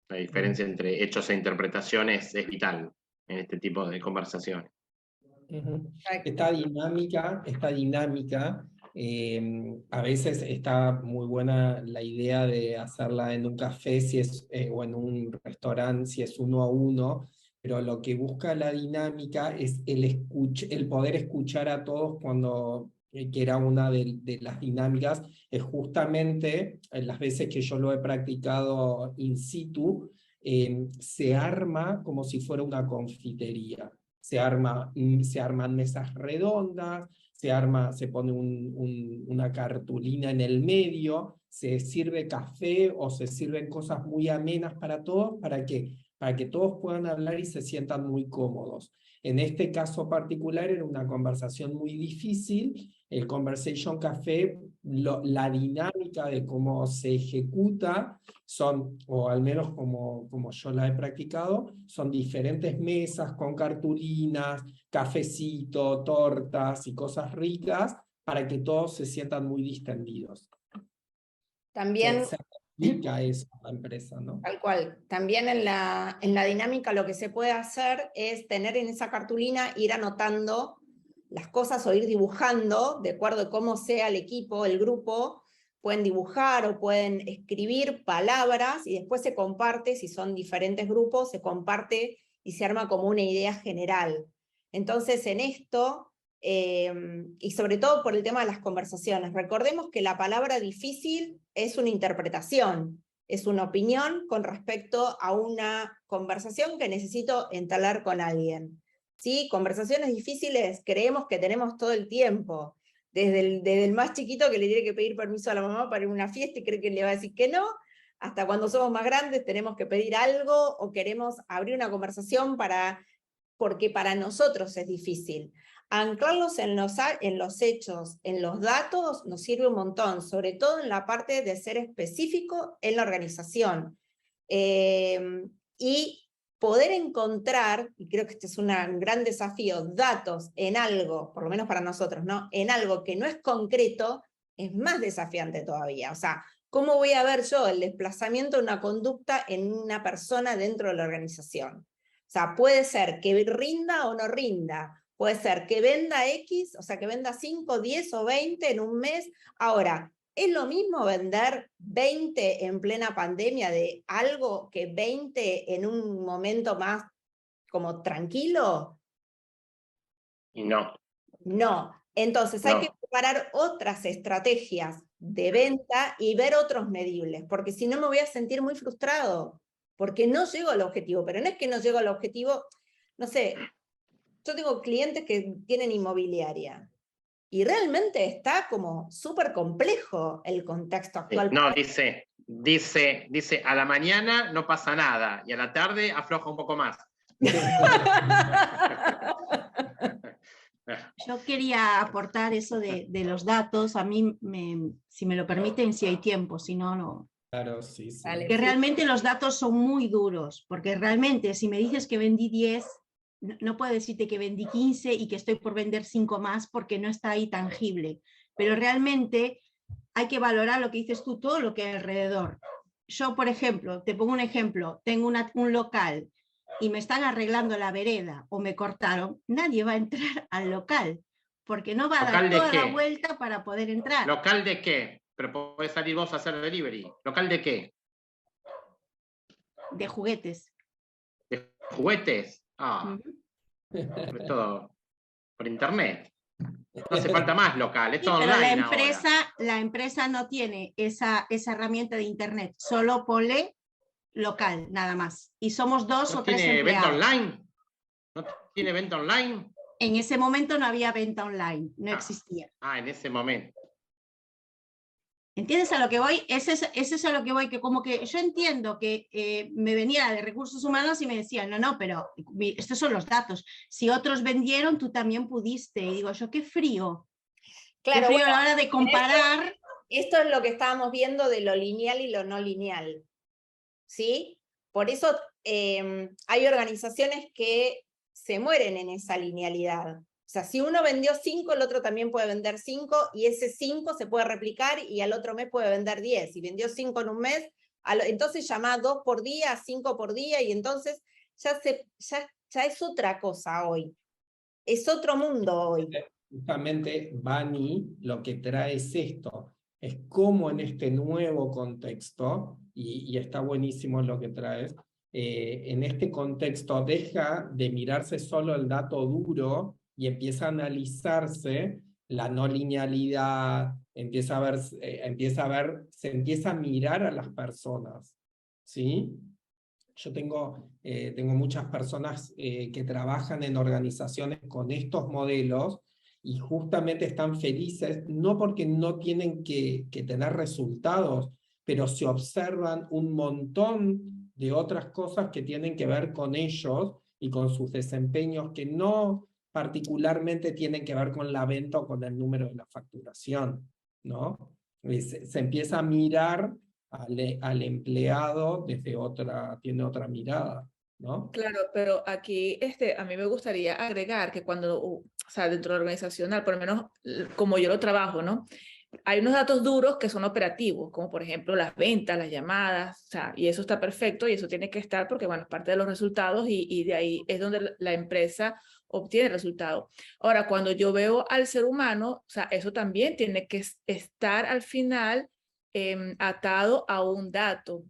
S11: La diferencia entre hechos e interpretaciones es vital en este tipo de conversaciones.
S1: Esta dinámica, a veces está muy buena la idea de hacerla en un café o en un restaurante si es 1 a 1, pero lo que busca la dinámica es el poder escuchar a todos cuando, que era una de las dinámicas, es justamente las veces que yo lo he practicado in situ, se arma como si fuera una confitería. Se arman mesas redondas, se pone una cartulina en el medio, se sirve café o se sirven cosas muy amenas para todos, para que todos puedan hablar y se sientan muy cómodos. En este caso particular era una conversación muy difícil. El Conversation Café la dinámica de cómo se ejecuta son, o al menos como yo la he practicado, son diferentes mesas con cartulinas, cafecito, tortas y cosas ricas para que todos se sientan muy distendidos.
S5: También
S1: Se aplica eso a la empresa, ¿no?
S5: tal cual. También en la dinámica lo que se puede hacer es tener en esa cartulina, ir anotando las cosas o ir dibujando, de acuerdo a cómo sea el equipo, el grupo, pueden dibujar o pueden escribir palabras y después se comparte, si son diferentes grupos, se comparte y se arma como una idea general. Entonces en esto, y sobre todo por el tema de las conversaciones, recordemos que la palabra difícil es una interpretación, es una opinión con respecto a una conversación que necesito entablar con alguien. ¿Sí? Conversaciones difíciles creemos que tenemos todo el tiempo, desde el más chiquito que le tiene que pedir permiso a la mamá para ir a una fiesta y cree que le va a decir que no, hasta cuando somos más grandes tenemos que pedir algo o queremos abrir una conversación porque para nosotros es difícil. Anclarlos en los hechos, en los datos, nos sirve un montón, sobre todo en la parte de ser específico en la organización. Y poder encontrar, y creo que este es un gran desafío, datos en algo, por lo menos para nosotros, ¿no? En algo que no es concreto, es más desafiante todavía. O sea, ¿cómo voy a ver yo el desplazamiento de una conducta en una persona dentro de la organización? O sea, puede ser que rinda o no rinda, puede ser que venda X, o sea, que venda 5, 10 o 20 en un mes. Ahora, ¿es lo mismo vender 20 en plena pandemia de algo que 20 en un momento más como tranquilo?
S11: Y no.
S5: No. Entonces hay que preparar otras estrategias de venta y ver otros medibles, porque si no me voy a sentir muy frustrado, porque no llego al objetivo, pero no es que no llego al objetivo, no sé, yo tengo clientes que tienen inmobiliaria, y realmente está como súper complejo el contexto actual.
S11: No, dice, a la mañana no pasa nada, y a la tarde afloja un poco más.
S12: Yo quería aportar eso de los datos, a mí, si me lo permiten, si hay tiempo, si no, no.
S1: Claro, sí, sí.
S5: Dale,
S12: Que
S5: sí.
S12: realmente los datos son muy duros, porque realmente si me dices que vendí 10, no puedo decirte que vendí 15 y que estoy por vender 5 más porque no está ahí tangible, pero realmente hay que valorar lo que dices tú, todo lo que hay alrededor. Yo, por ejemplo, te pongo un ejemplo, tengo un local y me están arreglando la vereda o me cortaron, nadie va a entrar al local, porque no va a dar toda la vuelta para poder entrar.
S11: ¿Local de qué? Pero podés salir vos a hacer delivery. ¿Local de qué?
S12: De juguetes.
S11: ¿De juguetes? Ah, sobre todo por internet. No hace falta más local, es todo
S12: pero
S11: online
S12: la empresa no tiene esa herramienta de internet, solo ponle local, nada más. Y somos 2 o 3 empleados.
S11: ¿Venta online? ¿No tiene venta online?
S12: En ese momento no había venta online, no existía.
S11: En ese momento.
S12: ¿Entiendes a lo que voy? Ese es a lo que voy, que como que yo entiendo que me venía de recursos humanos y me decían, no, pero estos son los datos. Si otros vendieron, tú también pudiste. Y digo yo, qué frío.
S5: Claro,
S12: qué frío
S5: bueno,
S12: a la hora de comparar.
S5: Esto es lo que estábamos viendo de lo lineal y lo no lineal. ¿Sí? Por eso hay organizaciones que se mueren en esa linealidad. O sea, si uno vendió 5, el otro también puede vender 5, y ese 5 se puede replicar y al otro mes puede vender 10. Si vendió 5 en un mes, entonces llama 2 por día, 5 por día, y entonces ya es otra cosa hoy. Es otro mundo hoy.
S1: Justamente, Bani lo que trae es esto, es cómo en este nuevo contexto, y está buenísimo lo que traes, en este contexto deja de mirarse solo el dato duro y empieza a analizarse la no linealidad, se empieza a mirar a las personas, ¿sí? Yo tengo muchas personas que trabajan en organizaciones con estos modelos y justamente están felices, no porque no tienen que tener resultados, pero se observan un montón de otras cosas que tienen que ver con ellos y con sus desempeños que no particularmente tienen que ver con la venta o con el número de la facturación, ¿no? Se empieza a mirar al empleado desde tiene otra mirada, ¿no?
S7: Claro, pero aquí a mí me gustaría agregar que cuando, o sea, dentro de lo organizacional, por lo menos como yo lo trabajo, ¿no? Hay unos datos duros que son operativos, como por ejemplo las ventas, las llamadas, o sea, y eso está perfecto y eso tiene que estar porque, bueno, es parte de los resultados y de ahí es donde la empresa obtiene el resultado. Ahora, cuando yo veo al ser humano, o sea, eso también tiene que estar al final atado a un dato.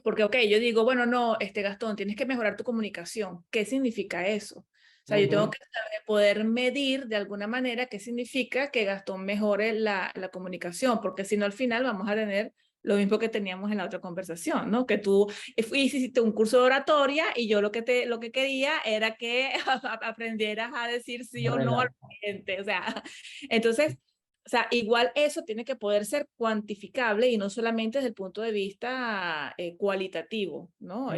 S7: Porque, ok, yo digo, bueno, no, Gastón, tienes que mejorar tu comunicación. ¿Qué significa eso? O sea, yo tengo que saber, poder medir de alguna manera qué significa que Gastón mejore la comunicación, porque si no, al final vamos a tener lo mismo que teníamos en la otra conversación, ¿no? Que tú hiciste un curso de oratoria y yo lo que quería era que aprendieras a decir sí o no al cliente. O sea, entonces, o sea, igual eso tiene que poder ser cuantificable y no solamente desde el punto de vista cualitativo, ¿no?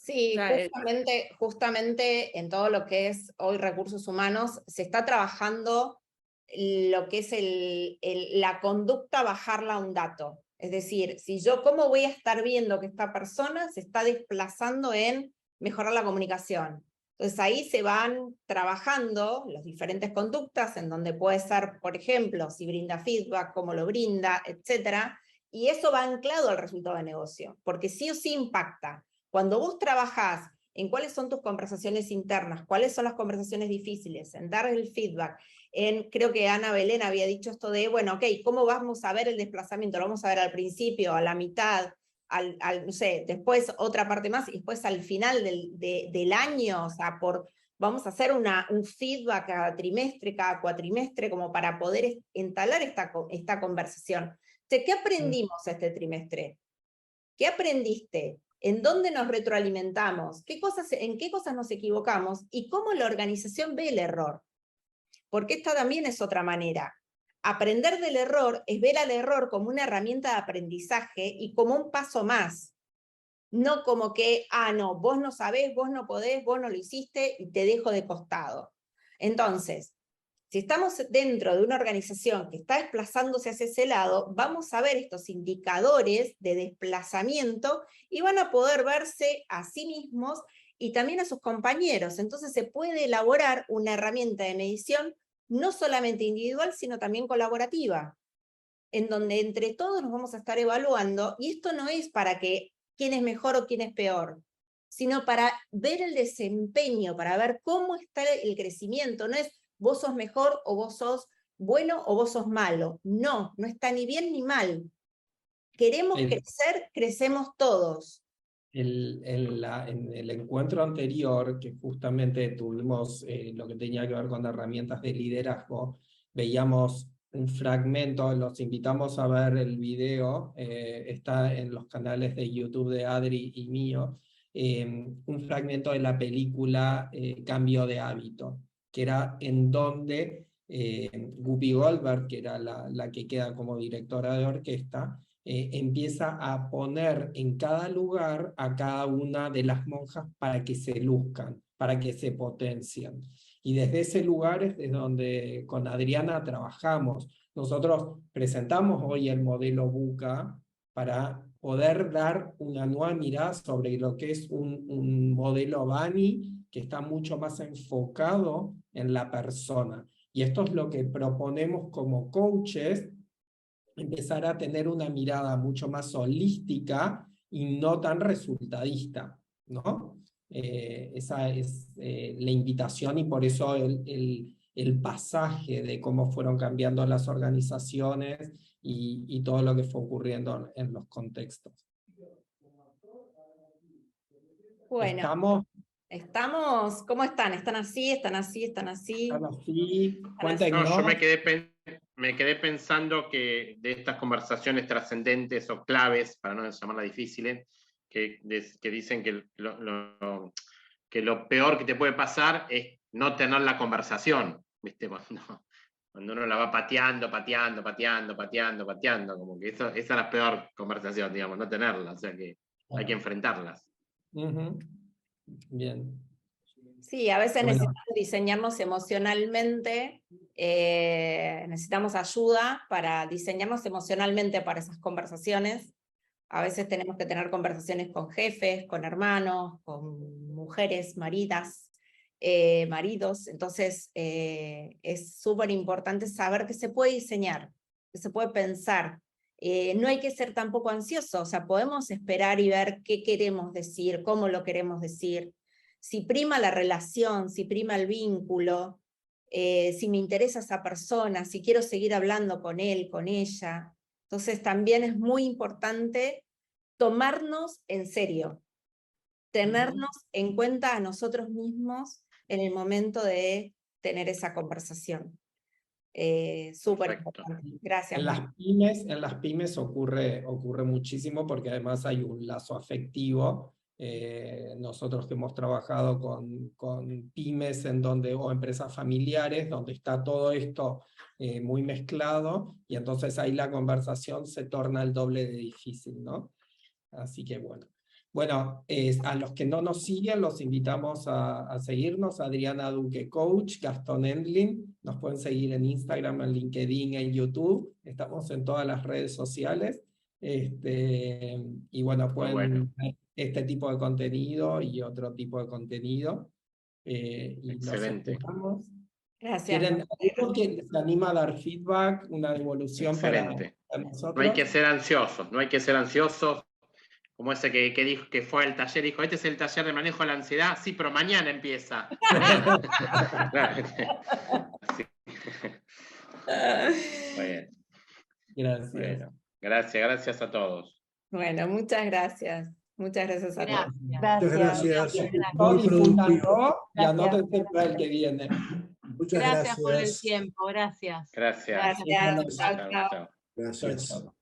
S5: Sí,
S7: o sea,
S5: justamente en todo lo que es hoy recursos humanos, se está trabajando lo que es la conducta, bajarla a un dato. Es decir, si yo, ¿cómo voy a estar viendo que esta persona se está desplazando en mejorar la comunicación? Entonces ahí se van trabajando las diferentes conductas, en donde puede ser, por ejemplo, si brinda feedback, cómo lo brinda, etcétera, y eso va anclado al resultado de negocio, porque sí o sí impacta. Cuando vos trabajás en cuáles son tus conversaciones internas, cuáles son las conversaciones difíciles, en dar el feedback, creo que Ana Belén había dicho esto de, bueno, ok, ¿cómo vamos a ver el desplazamiento? ¿Lo vamos a ver al principio, a la mitad, no sé, después otra parte más, y después al final del año? O sea, vamos a hacer un feedback cada trimestre, cada cuatrimestre, como para poder entablar esta conversación. O sea, ¿qué aprendimos este trimestre? ¿Qué aprendiste? ¿En dónde nos retroalimentamos? ¿En qué cosas nos equivocamos? ¿Y cómo la organización ve el error? Porque esta también es otra manera. Aprender del error es ver al error como una herramienta de aprendizaje y como un paso más. No como que, no, vos no sabés, vos no podés, vos no lo hiciste y te dejo de costado. Entonces, si estamos dentro de una organización que está desplazándose hacia ese lado, vamos a ver estos indicadores de desplazamiento y van a poder verse a sí mismos y también a sus compañeros. Entonces se puede elaborar una herramienta de medición no solamente individual, sino también colaborativa, en donde entre todos nos vamos a estar evaluando, y esto no es para que quién es mejor o quién es peor, sino para ver el desempeño, para ver cómo está el crecimiento. No es vos sos mejor o vos sos bueno o vos sos malo. No, no está ni bien ni mal. Queremos crecer, crecemos todos.
S1: En el encuentro anterior, que justamente tuvimos lo que tenía que ver con herramientas de liderazgo, veíamos un fragmento, los invitamos a ver el video, está en los canales de YouTube de Adri y mío, un fragmento de la película Cambio de Hábito, que era en donde Whoopi Goldberg, que era la que queda como directora de orquesta, empieza a poner en cada lugar a cada una de las monjas para que se luzcan, para que se potencien. Y desde ese lugar es desde donde con Adriana trabajamos. Nosotros presentamos hoy el modelo BUCA para poder dar una nueva mirada sobre lo que es un modelo Bani que está mucho más enfocado en la persona. Y esto es lo que proponemos como coaches, empezar a tener una mirada mucho más holística y no tan resultadista, ¿no? Esa es la invitación, y por eso el pasaje de cómo fueron cambiando las organizaciones y todo lo que fue ocurriendo en los contextos.
S5: Bueno, estamos, ¿cómo están? ¿Están así? ¿Están así? ¿Están así?
S1: Están así.
S11: No, yo me quedé pensando que de estas conversaciones trascendentes o claves, para no llamarlas difíciles, que dicen que lo peor que te puede pasar es no tener la conversación, ¿viste? Cuando uno la va pateando, como que esa es la peor conversación, digamos, no tenerla, o sea que hay que enfrentarlas.
S1: Bien.
S5: Sí, a veces
S1: Bueno.
S5: necesitamos diseñarnos emocionalmente, necesitamos ayuda para diseñarnos emocionalmente para esas conversaciones. A veces tenemos que tener conversaciones con jefes, con hermanos, con mujeres, maridos. Entonces, es súper importante saber que se puede diseñar, que se puede pensar. No hay que ser tampoco ansioso, o sea, podemos esperar y ver qué queremos decir, cómo lo queremos decir, si prima la relación, si prima el vínculo, si me interesa esa persona, si quiero seguir hablando con él, con ella. Entonces también es muy importante tomarnos en serio, tenernos en cuenta a nosotros mismos en el momento de tener esa conversación. Súper importante. Gracias.
S1: En las pymes ocurre muchísimo porque además hay un lazo afectivo. Nosotros que hemos trabajado con pymes o empresas familiares, donde está todo esto muy mezclado, y entonces ahí la conversación se torna el doble de difícil, ¿no? Así que bueno. Bueno, a los que no nos siguen, los invitamos a seguirnos. Adriana Duque Coach, Gastón Endlin. Nos pueden seguir en Instagram, en LinkedIn, en YouTube. Estamos en todas las redes sociales. Y bueno, pueden ver este tipo de contenido y otro tipo de contenido. Y
S11: Excelente.
S1: Nos esperamos.
S5: Gracias.
S1: ¿Quieren alguno que se anima a dar feedback, una devolución
S11: Excelente.
S1: para nosotros?
S11: No hay que ser ansiosos, no hay que ser ansiosos. Como ese que dijo que fue al taller, dijo, este es el taller de manejo de la ansiedad, sí, pero mañana empieza. Sí. Bueno.
S1: Gracias.
S11: Bueno, gracias a todos.
S5: Bueno, muchas gracias. Muchas gracias a todos.
S9: Muchas gracias.
S1: Muy
S9: Muy productivo.
S1: y anótense para el que viene.
S9: Muchas
S8: Gracias por el
S9: gracias.
S8: tiempo, gracias.
S11: Gracias.
S5: Gracias.
S1: Chao,
S5: Chao, chao.
S11: Chao.
S9: Gracias.
S1: Chao.